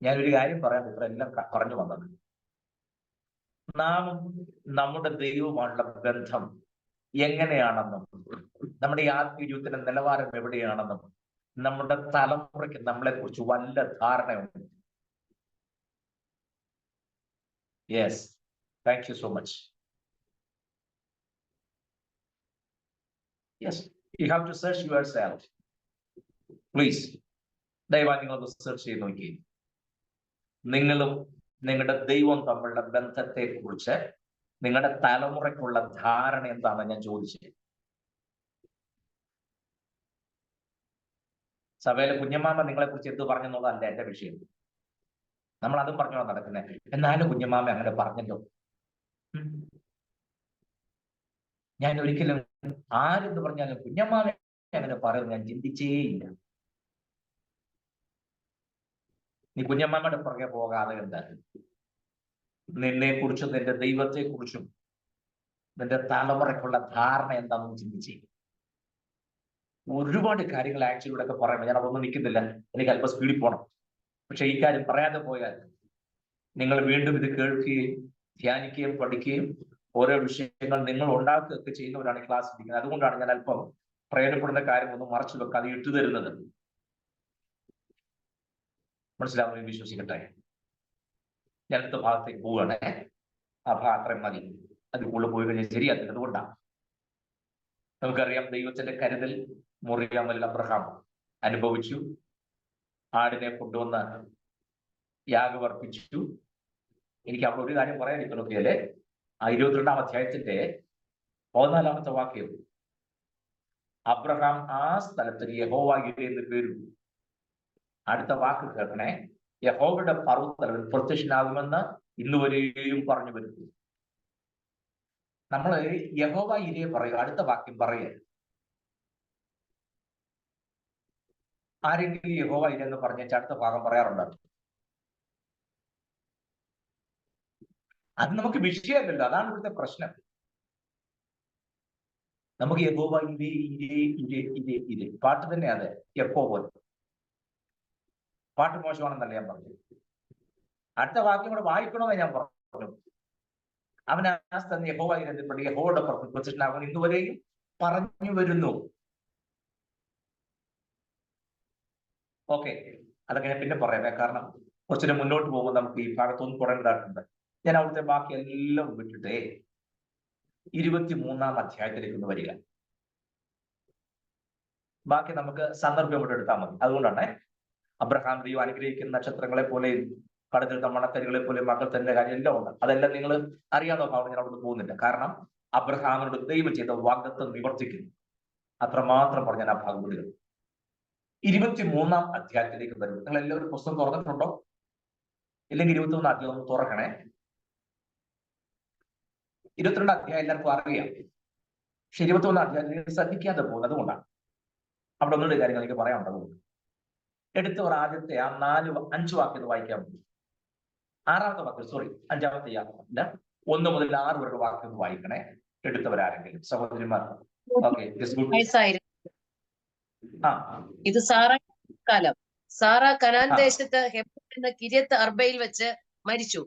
ഞാനൊരു കാര്യം പറയാൻ ഇവരെല്ലാം പറഞ്ഞു വന്നത്, നാം നമ്മുടെ ദൈവവുമായുള്ള ബന്ധം എങ്ങനെയാണെന്നും നമ്മുടെ ആത്മീയ ജീവിതത്തിന്റെ നിലവാരം എവിടെയാണെന്നും നമ്മുടെ തലമുറയ്ക്ക് നമ്മളെ കുറിച്ച് വല്ല ധാരണയുണ്ട്. Yes, thank you so much. Yes, you have to search yourself. Please, ദയവായി നിങ്ങളൊന്ന് സെർച്ച് ചെയ്ത് നോക്കി. നിങ്ങളും നിങ്ങളുടെ ദൈവം തമ്മിലുള്ള ബന്ധത്തെ കുറിച്ച് നിങ്ങളുടെ തലമുറയ്ക്കുള്ള ധാരണ എന്താണെന്ന് ഞാൻ ചോദിച്ചത്. സഭയിലെ കുഞ്ഞമ്മാമ നിങ്ങളെ കുറിച്ച് എന്ത് പറഞ്ഞെന്നുള്ളതല്ല എന്റെ വിഷയം. നമ്മൾ അതും പറഞ്ഞോ നടക്കുന്നത്. എന്നാലും കുഞ്ഞമ്മാമ അങ്ങനെ പറഞ്ഞല്ലോ. ഞാൻ ഒരിക്കലും ആരെന്ന് പറഞ്ഞാലും കുഞ്ഞമ്മാമ അങ്ങനെ പറയുന്നത് ഞാൻ ചിന്തിച്ചേയില്ല. നീ കുഞ്ഞമ്മാമ്മയുടെ പുറകെ പോകാതെ എന്തായാലും നിന്നെ കുറിച്ചും നിന്റെ ദൈവത്തെ കുറിച്ചും നിന്റെ തലമുറയ്ക്കുള്ള ധാരണ എന്താണെന്ന് ചിന്തിച്ചേ. ഒരുപാട് കാര്യങ്ങൾ ആക്ച്വലി ഇവിടെ ഒക്കെ പറയുമ്പോൾ ഞാൻ അതൊന്നും നിൽക്കുന്നില്ല, എനിക്ക് അല്പം സ്പീഡിൽ പോകണം. പക്ഷെ ഈ കാര്യം പറയാതെ പോയാൽ നിങ്ങൾ വീണ്ടും ഇത് കേൾക്കുകയും ധ്യാനിക്കുകയും പഠിക്കുകയും ഓരോ വിഷയങ്ങൾ നിങ്ങൾ ഉണ്ടാക്കുകയൊക്കെ ചെയ്യുന്നവരാണ് ഈ ക്ലാസ് ഇരിക്കുന്നത്. അതുകൊണ്ടാണ് ഞാൻ അല്പം പ്രയോജനപ്പെടുന്ന കാര്യം ഒന്നും മറച്ചു വെക്കാതെ ഇട്ടു തരുന്നത്. മനസ്സിലാവുമെന്ന് വിശ്വസിക്കട്ടെ. ഞാൻ അടുത്ത ഭാഗത്തേക്ക് പോവുകയാണ്. ആ ഭാഗം അത്രയും മതി, അത് കൂടുതൽ പോയി കഴിഞ്ഞാൽ ശരിയാക്കി. അതുകൊണ്ടാണ് നമുക്കറിയാം ദൈവത്തിന്റെ കരുതൽ മുറിയാമൽ അബ്രഹാം അനുഭവിച്ചു. ആടിനെ കൊണ്ടുവന്ന് യാഗമർപ്പിച്ചു. എനിക്ക് അവിടെ ഒരു കാര്യം പറയാനിരിക്കണോക്കിയല്ലേ, ആ 22-ാം അധ്യായത്തിന്റെ 14-ാമത്തെ വാക്യം, അബ്രഹാം ആ സ്ഥലത്തിന് യഹോവ യിരേ എന്ന് പേരു. അടുത്ത വാക്ക് കേൾക്കണേ, യഹോവയുടെ പർവ്വതത്തിൽ പ്രത്യക്ഷനാകുമെന്ന് ഇന്നുവരെയും പറഞ്ഞു വരുന്നു. നമ്മൾ യഹോവ യിരേ പറയുക, അടുത്ത വാക്യം പറയുക. ആരെങ്കിലും യഹോവ യിരേ എന്ന് പറഞ്ഞ അടുത്ത ഭാഗം പറയാറുണ്ട്? അത് നമുക്ക് വിഷയമല്ലല്ലോ, അതാണ് ഇവിടുത്തെ പ്രശ്നം. നമുക്ക് യഹോവ യിരേ ഇരേ ഇരേ ഇരേ ഇരേ പാട്ട് തന്നെ, അതെ എപ്പോ പോലെ പാട്ട് മോശമാണെന്നല്ല ഞാൻ പറഞ്ഞു. അടുത്ത വാക്യം കൂടെ വായിക്കണമെന്ന് ഞാൻ പറഞ്ഞു. അവൻ ആ സ്ഥലത്ത് യഹോവ യിരേ യഹോവയുടെ പ്രത്യക്ഷനാകുമെന്ന് ഇന്നുവരെയും പറഞ്ഞു വരുന്നു. ഓക്കെ, അതൊക്കെ ഞാൻ പിന്നെ പറയാം, കാരണം കുറച്ചുകൂടെ മുന്നോട്ട് പോകുമ്പോൾ നമുക്ക് ഈ ഭാഗത്തൊന്നും കുറേണ്ടതായിട്ടുണ്ട്. ഞാൻ അവിടുത്തെ ബാക്കി എല്ലാം വിട്ടിട്ടേ 23-ാം അധ്യായത്തിലേക്ക് ഒന്ന് വരിക. ബാക്കി നമുക്ക് സന്ദർഭം ഇവിടെ എടുത്താൽ മതി. അതുകൊണ്ടാണ് അബ്രഹാം ദൈവം അനുഗ്രഹിക്കുന്ന നക്ഷത്രങ്ങളെ പോലെയും കടലെടുത്ത മണത്തരികളെ പോലെയും മക്കൾ തന്നെ കാര്യം എല്ലാം ഉണ്ട്. അതെല്ലാം നിങ്ങൾ അറിയാവുന്ന ഭാവം ഞാൻ അവിടെ പോകുന്നില്ല. കാരണം അബ്രഹാമിനോട് ദൈവം ചെയ്ത വാഗ്ദത്തം നിവർത്തിക്കുന്നു. അത്രമാത്രം പറഞ്ഞാൽ ആ ഭാഗം വിടുക. 23-ാം അധ്യായത്തിലേക്ക് വരും. നിങ്ങൾ എല്ലാവരും പുസ്തകം തുറന്നിട്ടുണ്ടോ? ഇല്ലെങ്കിൽ 23-ാം അധ്യായം ഒന്ന് തുറക്കണേ. 22-ാം അധ്യായം എല്ലാവർക്കും അറിയാം. പക്ഷെ 23-ാം അധ്യായത്തിൽ ശ്രദ്ധിക്കാതെ പോകുന്നത് അതുകൊണ്ടാണ്. അവിടെ ഒന്നുകൂടി കാര്യങ്ങൾ എനിക്ക് പറയാനുണ്ട്. എടുത്തവർ ആദ്യത്തെ ആ 5 വാക്യം വായിക്കാൻ മതി. 6-ാമത്തെ വാക്യം, സോറി 5-ാമത്തെ അല്ല, 1 മുതൽ 6 വരെ വാക്യം വായിക്കണേ എടുത്തവരാരെങ്കിലും സഹോദരിമാർ. ഓക്കെ, ഇത് സാറാ കാലം. സാറ കനാൻ ദേശത്ത് ഹെബ്രോൻ എന്ന കിര്യത്ത് അർബയിൽ വെച്ച് മരിച്ചു.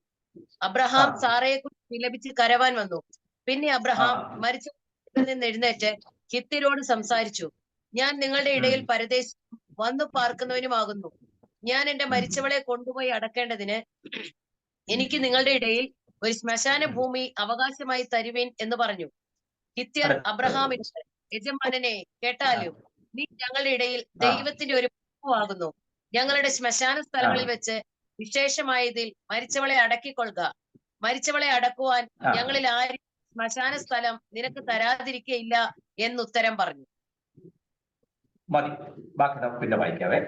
അബ്രഹാം സാറയെ കുറിച്ച് വിലപിച്ച് കരവാൻ വന്നു. പിന്നെ അബ്രഹാം മരിച്ചവരിൽ നിന്ന് എഴുന്നേറ്റ് ഹിത്യരോട് സംസാരിച്ചു. ഞാൻ നിങ്ങളുടെ ഇടയിൽ പരദേശം വന്നു പാർക്കുന്നവനുമാകുന്നു. ഞാൻ എന്റെ മരിച്ചവളെ കൊണ്ടുപോയി അടക്കേണ്ടതിന് എനിക്ക് നിങ്ങളുടെ ഇടയിൽ ഒരു ശ്മശാന ഭൂമി അവകാശമായി തരുവിൻ എന്ന് പറഞ്ഞു. ഹിത്യർ അബ്രഹാമിനോട്, യജമാനനെ കേട്ടാലും നീ ഞങ്ങളുടെ ഇടയിൽ ദൈവത്തിന്റെ ഒരു ആകുന്നു. ഞങ്ങളുടെ ശ്മശാന സ്ഥലങ്ങളിൽ വെച്ച് വിശേഷമായതിൽ മരിച്ചവളെ അടക്കിക്കൊള്ളുക. മരിച്ചവളെ അടക്കുവാൻ ഞങ്ങളിൽ ആരും ശ്മശാന സ്ഥലം നിനക്ക് തരാതിരിക്കയില്ല എന്നുത്തരം പറഞ്ഞു. മതി, ബാക്കി നമുക്ക് പിന്നെ വായിക്കാവേ.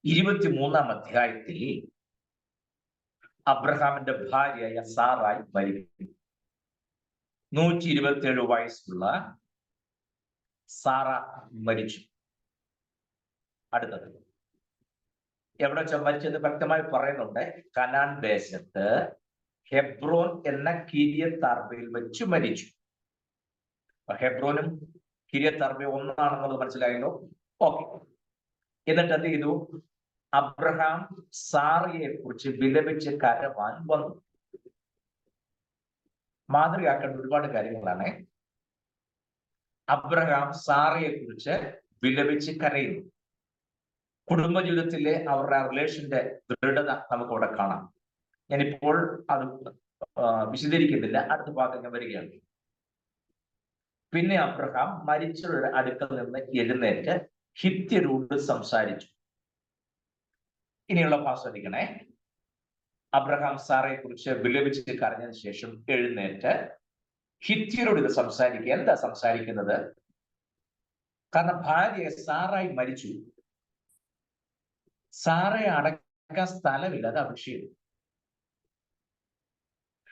23-ാം അധ്യായത്തിൽ അബ്രഹാമിന്റെ ഭാര്യയായ സാറായി മരിക്കുന്നു. 127 വയസ്സുള്ള സാറ മരിച്ചു. അടുത്തത് എവിടെ വെച്ചാൽ മരിച്ചത് വ്യക്തമായി പറയുന്നുണ്ട്. കനാൻ ദേശത്ത് ഹെബ്രോൻ എന്ന കിര്യത്ത് അർബയിൽ വെച്ച് മരിച്ചു. ഹെബ്രോനും കിര്യത്ത് അർബയും ഒന്നാണെന്നുള്ളത് മനസ്സിലായല്ലോ. ഓക്കെ, എന്നിട്ട് എന്ത് ചെയ്തു? അബ്രഹാം സാറയെ കുറിച്ച് വിലപിച്ച് കരവാൻ വന്നു. മാതൃകയാക്കേണ്ട ഒരുപാട് കാര്യങ്ങളാണ്. അബ്രഹാം സാറയെ കുറിച്ച് വിലപിച്ച് കരയുന്നു. കുടുംബജീവിതത്തിലെ അവരുടെ റിലേഷന്റെ ദൃഢത നമുക്കവിടെ കാണാം. ഞാനിപ്പോൾ അത് വിശദീകരിക്കുന്നില്ല, അടുത്ത ഭാഗം ഞാൻ വരികയാണ്. പിന്നെ അബ്രഹാം മരിച്ചവരുടെ അടുക്കൽ നിന്ന് എഴുന്നേറ്റ് ഹിത്യരോട് സംസാരിച്ചു. ഇനിയുള്ള ഭാഗം ശ്രദ്ധിക്കണേ. അബ്രഹാം സാറയെ കുറിച്ച് വിലപിച്ച് കരഞ്ഞതിന് ശേഷം എഴുന്നേറ്റ് ഹിത്യരോട് ഇത് സംസാരിക്കുക. എന്താ സംസാരിക്കുന്നത്? കാരണം ഭാര്യ സാറായി മരിച്ചു. സാറയെ അടക്കാൻ സ്ഥലമില്ല, അത് വിഷയം.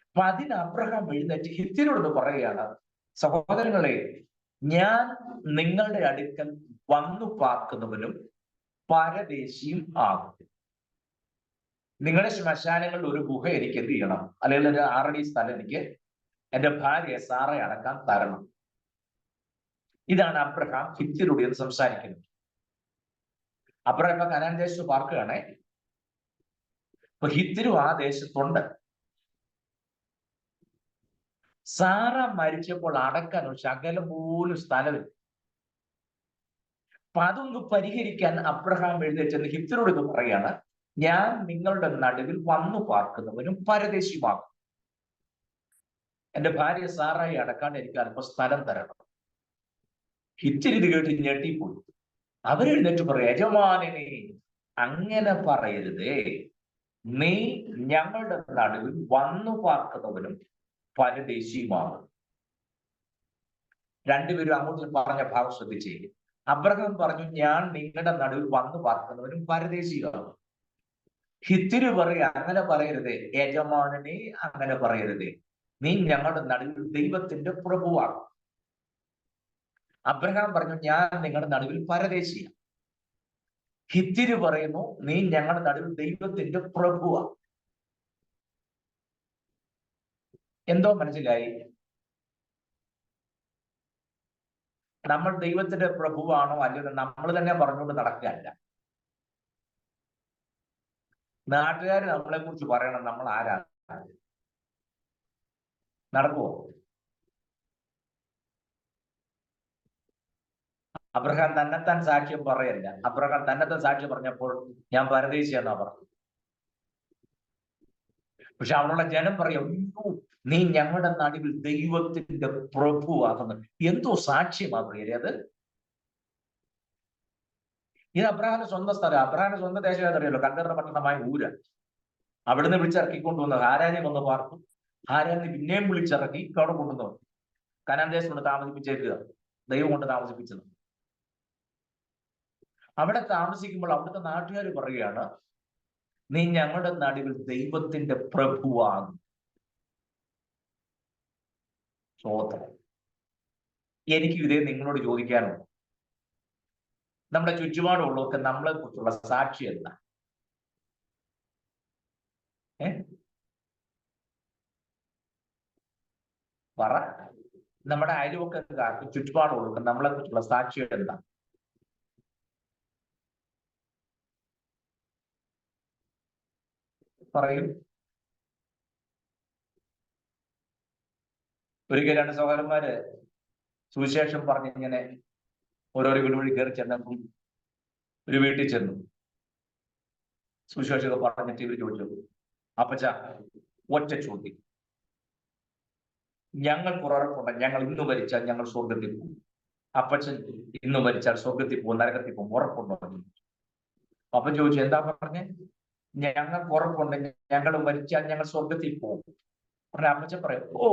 അപ്പൊ അതിന് അബ്രഹാം എഴുന്നേറ്റ് ഹിത്യരോട് പറയുകയാണ്, സഹോദരങ്ങളെ, ഞാൻ നിങ്ങളുടെ അടുക്കൽ വന്നു പാർക്കുന്നവനും പരദേശിയും ആകും. നിങ്ങളുടെ ശ്മശാനങ്ങളിൽ ഒരു ഗുഹ എനിക്ക് എന്ത് ചെയ്യണം, അല്ലെങ്കിൽ ഒരു 6 അടി സ്ഥലം എനിക്ക് എന്റെ ഭാര്യയെ സാറയെ അടക്കാൻ തരണം. ഇതാണ് അബ്രഹാം ഹിത്യരോട് എന്ന് സംസാരിക്കുന്നത്. അബ്രഹാം കനാൻ ദേശത്ത് പാർക്കുകയാണേ. അപ്പൊ ഹിത്യരും ആ ദേശത്തുണ്ട്. സാറ മരിച്ചപ്പോൾ അടക്കാൻ ഒരു ശകലം പോലും സ്ഥലമില്ല. അപ്പൊ അതൊന്ന് പരിഹരിക്കാൻ അബ്രഹാം എഴുന്നേറ്റ് ഹിത്യരോട് ഇത് പറയാണ്, ഞാൻ നിങ്ങളുടെ നടുവിൽ വന്നു പാർക്കുന്നവനും പരദേശിയുമാകും. എന്റെ ഭാര്യ സാറായി അടക്കാൻ എനിക്ക് അല്പം സ്ഥലം തരണം. ഹിത്യർ ഇത് കേട്ട് ഞെട്ടിപ്പോയി. അവരെഴുന്നേറ്റ് പറയാം, യജമാനനെ അങ്ങനെ പറയരുതേ, നീ ഞങ്ങളുടെ നടുവിൽ വന്നു പാർക്കുന്നവനും പരദേശിയുമാകും. രണ്ടുപേരും അങ്ങോട്ട് പറഞ്ഞ ഭാഗം ശ്രദ്ധിച്ചേ. അബ്രഹാം പറഞ്ഞു, ഞാൻ നിങ്ങളുടെ നടുവിൽ വന്നു പാർക്കുന്നവനും പരദേശിയാകും. ഹിത്യര് പറയാ, അങ്ങനെ പറയരുതേ യജമാനനെ, അങ്ങനെ പറയരുതേ, നീ ഞങ്ങളുടെ നടുവിൽ ദൈവത്തിന്റെ പ്രഭുവാകും. അബ്രഹാം പറഞ്ഞു, ഞാൻ നിങ്ങളുടെ നടുവിൽ പരദേശിയാണ്. ഹിത്യര് പറയുന്നു, നീ ഞങ്ങളുടെ നടുവിൽ ദൈവത്തിന്റെ പ്രഭുവാണ്. എന്തോ മനസ്സിലായി? നമ്മൾ ദൈവത്തിന്റെ പ്രഭുവാണോ അല്ലയോ നമ്മൾ തന്നെ പറഞ്ഞുകൊണ്ട് നടക്കുകയല്ല. നാട്ടുകാർ നമ്മളെ കുറിച്ച് പറയണം നമ്മൾ ആരാണ്. നടക്കുവോ? അബ്രഹാം തന്നെത്താൻ സാക്ഷ്യം പറയല്ല. അബ്രഹാം തന്നെത്താൻ സാക്ഷ്യം പറഞ്ഞപ്പോൾ ഞാൻ പരദേശിയെന്നാ പറഞ്ഞു. പക്ഷെ അവിടെയുള്ള ജനം പറയും, നീ ഞങ്ങളുടെ നടുവിൽ ദൈവത്തിന്റെ പ്രഭുവാകുന്നത്. എന്തോ സാക്ഷ്യമാ പ്രിയരെ അത്. ഇത് അബ്രഹാമിന്റെ സ്വന്തം സ്ഥലം, അബ്രഹാമിന്റെ സ്വന്തം ദേശം ഏതറിയല്ലോ, കല്ലേറുടെ പട്ടണമായ ഊര. അവിടുന്ന് വിളിച്ചിറക്കിക്കൊണ്ടുവന്ന് ഹാരാനെ വന്ന് പാർത്തു. ഹാരാനെ പിന്നെയും വിളിച്ചിറക്കി അവിടെ കൊണ്ടുവന്നു. കനാൻ ദേശം കൊണ്ട് താമസിപ്പിച്ചേക്കുക, ദൈവം കൊണ്ട് താമസിപ്പിച്ചത്. അവിടെ താമസിക്കുമ്പോൾ അവിടുത്തെ നാട്ടുകാർ പറയുകയാണ്, നീ ഞങ്ങളുടെ നടുവിൽ ദൈവത്തിന്റെ പ്രഭുവാകും. സ്തോത്രം. എനിക്ക് ഇതേ നിങ്ങളോട് ചോദിക്കാനുണ്ട്. നമ്മുടെ ചുറ്റുപാടുള്ളവർക്ക് നമ്മളെ കുറിച്ചുള്ള സാക്ഷി എന്താ? പറ. നമ്മുടെ അയൽവക്കക്കാർക്ക് ചുറ്റുപാടുള്ളവർക്ക് നമ്മളെ കുറിച്ചുള്ള സാക്ഷി എന്താ? പറയും. ഒരിക്കൽ 2 സഹോദരന്മാര് സുവിശേഷം പറഞ്ഞ് ഇങ്ങനെ ഓരോരോ വീട് വഴി കയറി ചെന്നപ്പോൾ ഒരു വീട്ടിൽ ചെന്നു. സുവിശേഷമൊക്കെ പറഞ്ഞിട്ട് ഇവർ ചോദിച്ചു, അപ്പച്ച ഒറ്റ ചോദ്യം, ഞങ്ങൾക്ക് ഉറപ്പുണ്ട് ഞങ്ങൾ ഇന്ന് മരിച്ചാൽ ഞങ്ങൾ സ്വർഗത്തിൽ പോകും, അപ്പച്ചൻ ഇന്ന് മരിച്ചാൽ സ്വർഗത്തിൽ പോകും, നരകത്തിൽ പോകും, ഉറപ്പുണ്ടോ? അപ്പൻ ചോദിച്ചു, എന്താ പറഞ്ഞേ? ഞങ്ങൾക്ക് ഉറപ്പുണ്ട്, ഞങ്ങൾ മരിച്ചാൽ ഞങ്ങൾ സ്വർഗത്തിൽ പോകും. പറഞ്ഞ അപ്പച്ചൻ പറയും, ഓ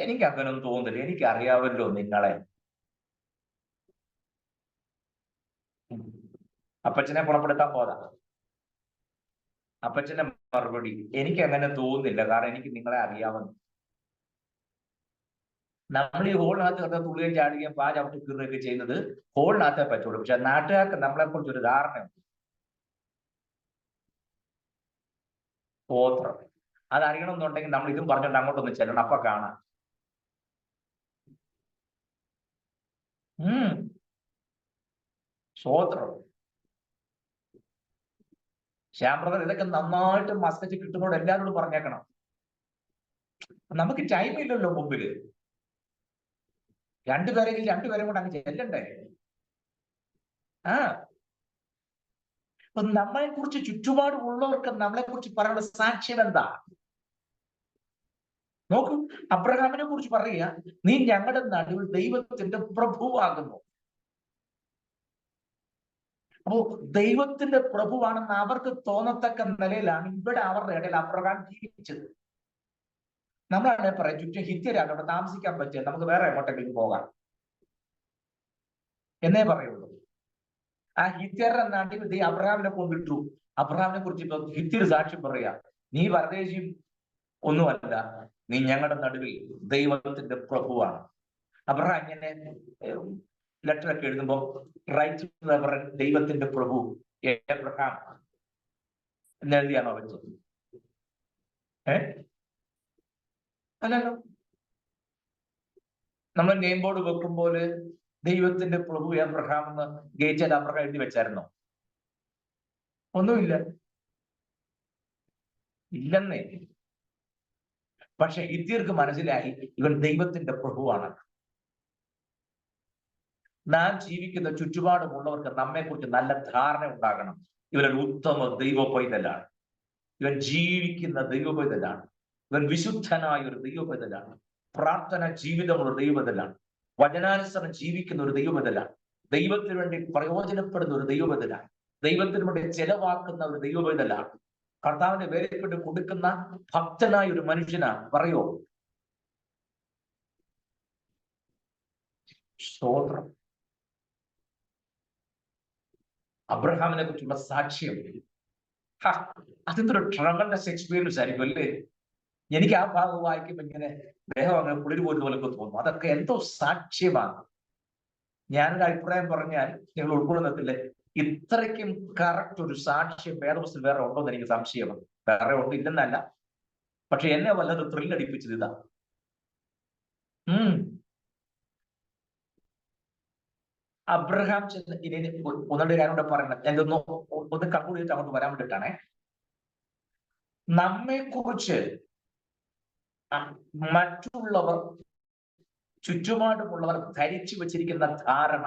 എനിക്ക് അങ്ങനൊന്നും തോന്നുന്നില്ല, എനിക്ക് അറിയാമല്ലോ നിങ്ങളെ. അപ്പച്ചനെ ഗുണപ്പെടുത്താൻ പോതാ. അപ്പച്ചന്റെ മറുപടി, എനിക്ക് അങ്ങനെ തോന്നുന്നില്ല, കാരണം എനിക്ക് നിങ്ങളെ അറിയാമെന്ന്. നമ്മൾ ഈ ഹോളിനകത്ത് കിടന്ന് തുള്ളിയും ചാടുകയും ചവിട്ടി കീറുകയൊക്കെ ചെയ്യുന്നത് ഹോളിനകത്തേ പറ്റുള്ളൂ. പക്ഷെ നാട്ടുകാർക്ക് നമ്മളെ കുറിച്ച് ഒരു ധാരണയുണ്ട്. സ്തോത്രം. അതറിയണമെന്നുണ്ടെങ്കിൽ നമ്മൾ ഇതും പറഞ്ഞുകൊണ്ട് അങ്ങോട്ടൊന്ന് ചെല്ലണം, അപ്പൊ കാണാം. സ്തോത്രം. ശ്യാം ബ്രദർ ഇതൊക്കെ നന്നായിട്ട് മസ്കച്ച് കിട്ടുന്നോട് എല്ലാവരോടും പറഞ്ഞേക്കണം. നമുക്ക് ടൈം ഇല്ലല്ലോ മുമ്പില്. രണ്ടുപേരും കൂടെ അങ്ങ് ചെല്ലണ്ടേ? അപ്പൊ നമ്മളെ കുറിച്ച് ചുറ്റുപാട് ഉള്ളവർക്ക് നമ്മളെ കുറിച്ച് പറയാനുള്ള സാക്ഷ്യം എന്താ? നോക്കൂ, അബ്രഹാമിനെ കുറിച്ച് പറയുക, നീ ഞങ്ങളുടെ നടുവിൽ ദൈവത്തിന്റെ പ്രഭുവാകുന്നു. അപ്പോ ദൈവത്തിന്റെ പ്രഭുവാണെന്ന് അവർക്ക് തോന്നത്തക്ക നിലയിലാണ് ഇവിടെ അവരുടെ ഇടയിൽ അബ്രഹാം ജീവിച്ചത്. നമ്മളാണെ പറയാം, ചുറ്റും ഹിത്യരാണ്, അവിടെ താമസിക്കാൻ പറ്റിയ, നമുക്ക് വേറെ എങ്ങോട്ടെങ്കിലും പോകാം എന്നേ പറയുള്ളൂ. ആ ഹിത്യരുടെ നടുവിൽ അബ്രഹാമിനെ കൊണ്ടിട്ടു. അബ്രഹാമിനെ കുറിച്ച് ഇപ്പൊ ഹിത്യർ സാക്ഷ്യം പറയാ, നീ പരദേശിയും ഒന്നുമല്ല, നീ ഞങ്ങളുടെ നടുവിൽ ദൈവത്തിന്റെ പ്രഭുവാണ്. അബ്രഹാം ഇങ്ങനെ ലെറ്ററൊക്കെ എഴുതുമ്പോ റൈറ്റ് റെവറൻഡ് ദൈവത്തിന്റെ പ്രഭു എബ്രഹാം എന്നെഴുതിയാണോ വെച്ചത്? അല്ലല്ലോ. നമ്മൾ നെയിം ബോർഡ് വെക്കുമ്പോൾ ദൈവത്തിന്റെ പ്രഭു എബ്രഹാം എന്ന് ഗേറ്റിൽ അബ്രഹാം എഴുതി വെച്ചായിരുന്നോ? ഒന്നുമില്ല, ഇല്ലെന്നേ. പക്ഷെ ഹിത്യർക്ക് മനസ്സിലായി ഇവൻ ദൈവത്തിന്റെ പ്രഭുവാണ്. നാം ജീവിക്കുന്ന ചുറ്റുപാടുമുള്ളവർക്ക് നമ്മെക്കുറിച്ച് നല്ല ധാരണ ഉണ്ടാകണം. ഇവനൊരു ഉത്തമ ദൈവ പൈതലാണ്, ഇവൻ ജീവിക്കുന്ന ദൈവ പൈതലാണ്, ഇവൻ വിശുദ്ധനായ ഒരു ദൈവ പൈതലാണ്, പ്രാർത്ഥന ജീവിതമുള്ള ദൈവ പൈതലാണ്, വചനാനുസരണം ജീവിക്കുന്ന ഒരു ദൈവ പൈതലാണ്, ദൈവത്തിന് വേണ്ടി പ്രയോജനപ്പെടുന്ന ഒരു ദൈവ പൈതലാണ്, ദൈവത്തിന് വേണ്ടി ചെലവാക്കുന്ന ഒരു ദൈവ പൈതലാണ്, കർത്താവിനെ വേലപ്പെട്ട് കൊടുക്കുന്ന ഭക്തനായ ഒരു മനുഷ്യനാണ്. പറയോ? സ്തോത്രം. അബ്രഹാമിനെ കുറിച്ചുള്ള സാക്ഷ്യം അതിന്റെ ഒരു ട്രമൻഡസ് എക്സ്പീരിയൻസ് ആയിരിക്കും അല്ലേ? എനിക്ക് ആ ഭാഗം വായിക്കുമ്പോൾ ഇങ്ങനെ ദേഹം അങ്ങനെ കുളിര് പോലും പോലൊക്കെ തോന്നും. അതൊക്കെ എന്തോ സാക്ഷ്യമാണ്. ഞാനൊരു അഭിപ്രായം പറഞ്ഞാൽ നിങ്ങൾ ഉൾക്കൊള്ളുന്നതില്ലേ, ഇത്രയ്ക്കും കറക്റ്റ് ഒരു സാക്ഷ്യം വേദപുസ്തകത്തിൽ വേറെ ഉണ്ടോ എന്ന് എനിക്ക് സംശയമാണ്. വേറെ ഉണ്ട്, ഇല്ലെന്നല്ല, പക്ഷെ എന്നെ വല്ലത് ത്രില്ലടിപ്പിച്ചത് ഇതാ. അബ്രഹാം ഇനി ഒന്നുകൂടെ കാര്യം കൂടെ പറയണം. എന്തൊന്നോ ഒന്ന് കൺക്ലൂഡ് ചെയ്തിട്ട് അങ്ങോട്ട് വരാൻ വേണ്ടിയിട്ടാണേ. നമ്മെ കുറിച്ച് മറ്റുള്ളവർ, ചുറ്റുപാടുമുള്ളവർ ധരിച്ചു വച്ചിരിക്കുന്ന ധാരണ,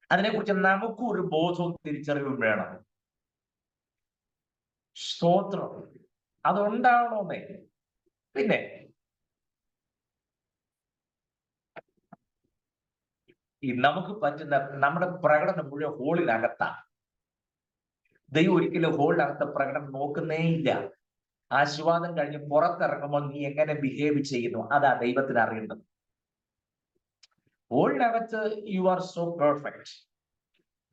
അതിനെക്കുറിച്ച് നമുക്കും ഒരു ബോധവും തിരിച്ചറിവും വേണം. സ്തോത്രം. അതുണ്ടാവണമെന്നേ. പിന്നെ ഈ നമുക്ക് പറ്റുന്ന നമ്മുടെ പ്രകടനം മുഴുവൻ ഹോളിനകത്താണ്. ദൈവം ഒരിക്കലും ഹോളിനകത്ത് പ്രകടനം നോക്കുന്നേ ഇല്ല. ആശീർവാദം കഴിഞ്ഞ് പുറത്തിറങ്ങുമ്പോൾ നീ എങ്ങനെ ബിഹേവ് ചെയ്യുന്നു, അതാ ദൈവത്തിന് അറിയേണ്ടത്. ഹോളിനകത്ത് you are so perfect,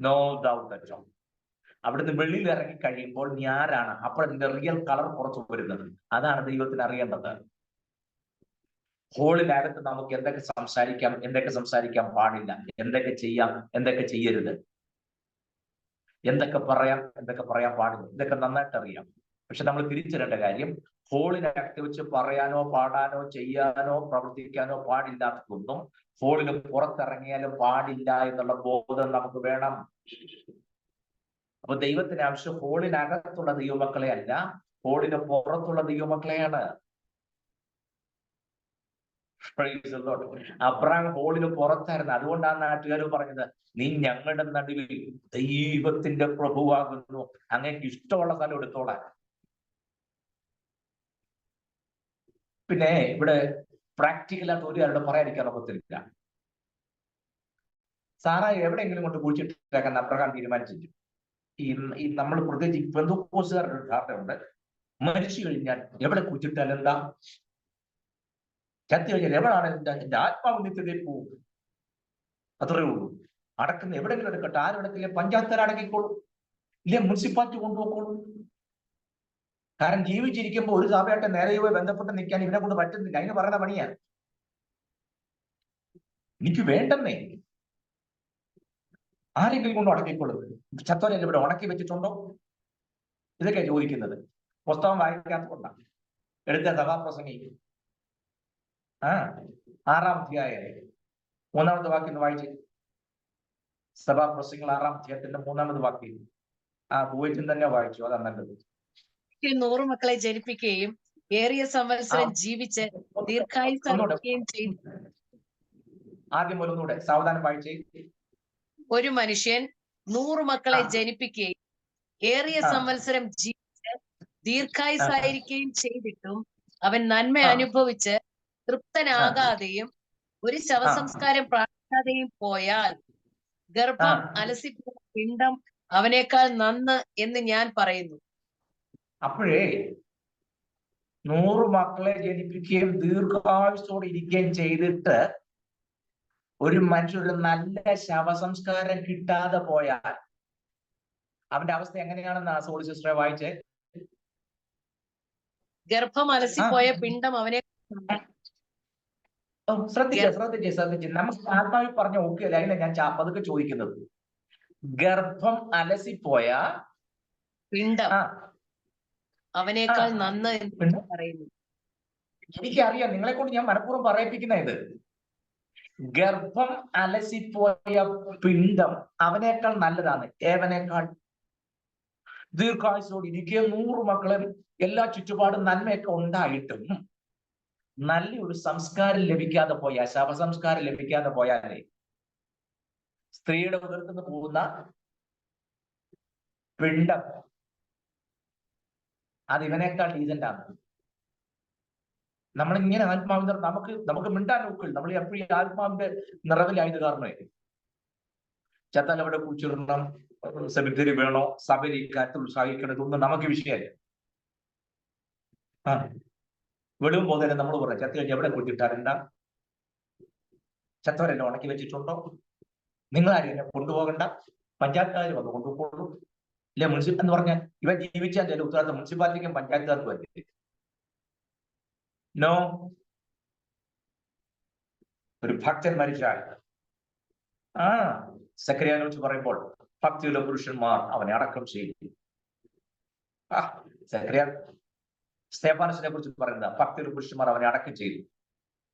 no doubt at all. അവിടുന്ന് വെളിയിൽ ഇറങ്ങി കഴിയുമ്പോൾ നീ ആരാണ്, അപ്പോൾ നിന്റെ റിയൽ കളർ പുറത്തു വരുന്നത്. അതാണ് ദൈവത്തിന് അറിയേണ്ടത്. ഹോളിനകത്ത് നമുക്ക് എന്തൊക്കെ സംസാരിക്കാം, എന്തൊക്കെ സംസാരിക്കാൻ പാടില്ല, എന്തൊക്കെ ചെയ്യാം, എന്തൊക്കെ ചെയ്യരുത്, എന്തൊക്കെ പറയാം, എന്തൊക്കെ പറയാൻ പാടില്ല, ഇതൊക്കെ നന്നായിട്ട് അറിയാം. പക്ഷെ നമ്മൾ തിരിച്ചറിയേണ്ട കാര്യം, ഹോളിനകത്ത് വെച്ച് പറയാനോ പാടാനോ ചെയ്യാനോ പ്രവർത്തിക്കാനോ പാടില്ലാത്തതൊന്നും ഹോളിന് പുറത്തിറങ്ങിയാലും പാടില്ല എന്നുള്ള ബോധം നമുക്ക് വേണം. അപ്പൊ ദൈവത്തിന് ആവശ്യം ഹോളിനകത്തുള്ള ദൈവമക്കളെ അല്ല, ഹോളിന് പുറത്തുള്ള ദൈവമക്കളെയാണ്. അബ്രഹാം ഹോളിന് പുറത്തായിരുന്നു. അതുകൊണ്ടാണ് നാട്ടുകാർ പറഞ്ഞത്, നീ ഞങ്ങളുടെ നടുവിൽ ദൈവത്തിന്റെ പ്രഭുവാകുന്നു, അങ്ങേക്ക് ഇഷ്ടമുള്ള സ്ഥലം എടുത്തോളാൻ. പിന്നെ ഇവിടെ പ്രാക്ടിക്കലായിട്ട് ഒരു കാര്യം പറയാതിരിക്കാൻ ഒക്കത്തില്ല. സാറായി എവിടെയെങ്കിലും കൊണ്ട് കുഴിച്ചിട്ടേക്കാൻ അബ്രഹാം തീരുമാനിച്ചു. ഈ നമ്മൾ പ്രത്യേകിച്ച് പെന്തക്കോസ്തുകാരുടെ ഒരു ധാരണയുണ്ട്, മരിച്ചു കഴിഞ്ഞാൽ എവിടെ കുഴിച്ചിട്ടാൽ എന്താ, ചത്തു കഴിഞ്ഞാൽ എവിടെയാണ് എന്റെ ആത്മാവ് നിത്യതയിൽ പോകും, അത്രേ ഉള്ളൂ. അടക്കുന്ന എവിടെയെങ്കിലും എടുക്കട്ടെ, ആരടക്കില്ലേ, പഞ്ചായത്തുകാർ അടക്കിക്കോളും, ഇല്ലേ മുനിസിപ്പാലിറ്റി കൊണ്ടുപോയിക്കോളും. കാരണം ജീവിച്ചിരിക്കുമ്പോൾ ഒരു സഭയായിട്ട് നേരെയുമായി ബന്ധപ്പെട്ട് നിൽക്കാൻ ഇവനെ കൊണ്ട് പറ്റുന്നില്ല. അതിന് പറയുന്ന പണിയാണ്. എനിക്ക് വേണ്ടെന്നേ, ആരെങ്കിലും കൊണ്ട് ഉണക്കിക്കൊള്ളും. ചത്തോരെല്ലാം ഇവിടെ ഉണക്കി വെച്ചിട്ടുണ്ടോ? ഇതൊക്കെ ചോദിക്കുന്നത്. പുസ്തകം വായിക്കാത്തതുകൊണ്ടാണ്. എടുത്ത സഭാപ്രസംഗി 6-ാം അധ്യായം 3-ാമത്തെ വാക്യം ഒന്ന് വായിച്ച്. സഭാപ്രസംഗങ്ങൾ 6-ാം അധ്യായത്തിന്റെ 3-ാമത് വാക്യം. പോയിട്ടും തന്നെ വായിച്ചു, അതാണ് നല്ലത്. 100 മക്കളെ ജനിപ്പിക്കുകയും ഏറിയ സംവത്സരം ജീവിച്ച് ദീർഘായുസ്സായിരിക്കുകയും ചെയ്തു. ആദ്യം ഒന്നുകൂടെ സാവധാനം വായിച്ചേ. ഒരു മനുഷ്യൻ 100 മക്കളെ ജനിപ്പിക്കുകയും ഏറിയ സംവത്സരം ജീവിച്ച് ദീർഘായുസ്സായിരിക്കുകയും ചെയ്തിട്ടും അവൻ നന്മ അനുഭവിച്ച് തൃപ്തനാകാതെയും ഒരു ശവസംസ്കാരം പ്രാപിക്കാതെയും പോയാൽ ഗർഭം അലസിപ്പോയ പിണ്ഡം അവനേക്കാൾ നന്ന് എന്ന് ഞാൻ പറയുന്നു. അപ്പോഴേ 100 മക്കളെ ജനിപ്പിക്കുകയും ദീർഘായുസ്സോടെ ഇരിക്കുകയും ചെയ്തിട്ട് ഒരു മനുഷ്യരുടെ നല്ല ശവസംസ്കാരം കിട്ടാതെ പോയാൽ അവന്റെ അവസ്ഥ എങ്ങനെയാണെന്ന് സോളി സിസ്റ്ററെ വായിച്ചേ. ഗർഭം അലസിപ്പോയ പിണ്ഡം അവനെ ശ്രദ്ധിച്ച് നമുക്ക് ആത്മാവിൽ പറഞ്ഞ ഓക്കെ അല്ല, അതിനെ ഞാൻ പതുക്കെ ചോദിക്കുന്നത്. ഗർഭം അലസിപ്പോയ പിണ്ഡം അവനേക്കാൾ നന്ന് എന്ന് പറയുന്നു. എനിക്കറിയാം, നിങ്ങളെ കൊണ്ട് ഞാൻ മനഃപൂർവ്വം പറയിപ്പിക്കുന്ന ഇത്. ഗർഭം അലസിപ്പോയ പിണ്ഡം അവനേക്കാൾ നല്ലതാണ്. ഏവനേക്കാൾ ദീർഘായുസ്സോടെ ഇരിക്കുക 100 മക്കളും എല്ലാ ചുറ്റുപാടും നന്മയൊക്കെ ഉണ്ടായിട്ടും നല്ലൊരു സംസ്കാരം ലഭിക്കാതെ പോയാൽ, ശവസംസ്കാരം ലഭിക്കാതെ പോയാലേ സ്ത്രീയുടെ ഉദരത്തുനിന്ന് പോകുന്ന പിണ്ഡം അത് ഇവനേക്കാൾ ഡീസന്റാണ്. നമ്മളിങ്ങനെ ആത്മാവിന്റെ നമുക്ക് മിണ്ടാൻ നോക്കില്ല. നമ്മൾ എപ്പോഴും ആത്മാവിന്റെ നിറവിലായത് കാരണമേ. ചത്താൽ അവിടെ കുഴിച്ചിടണം, സെമിത്തേരി വേണോ, സഭയിൽ ഈ കാര്യത്തിൽ ഉത്സാഹിക്കണം, ഇതൊന്നും നമുക്ക് വിഷയമല്ല. വെളിവും പോലെ നമ്മൾ പറയാം, ചത്ത് കഴിഞ്ഞ് എവിടെ കുഴിച്ചിട്ടാരെന്താ, ചത്തവരെല്ലാം ഉണക്കി വെച്ചിട്ടുണ്ടോ, നിങ്ങളാരും എന്നെ കൊണ്ടുപോകണ്ട, പഞ്ചായത്തുകാർ വന്ന് കൊണ്ടുപോകുള്ളൂ, ഇല്ല മുനിസിപ്പൽ എന്ന് പറഞ്ഞാൽ ഇവൻ ജീവിച്ചാൽ ചില ഉത്തരവാദിത്തം മുനിസിപ്പാലിറ്റിക്കും പഞ്ചായത്തുകാർക്കും അല്ലേ. നോ, ഒരു ഭക്തൻ മരിച്ചാൽ സക്കറിയാനെ കുറിച്ച് പറയുമ്പോൾ ഭക്തിയുള്ള പുരുഷന്മാർ അവനെ അടക്കം ചെയ്തു. സക്കറിയ സ്തേഫാനോസിനെ കുറിച്ച് പറയുന്നത് ഭക്തിയുള്ള പുരുഷന്മാർ അവനെ അടക്കം ചെയ്തു.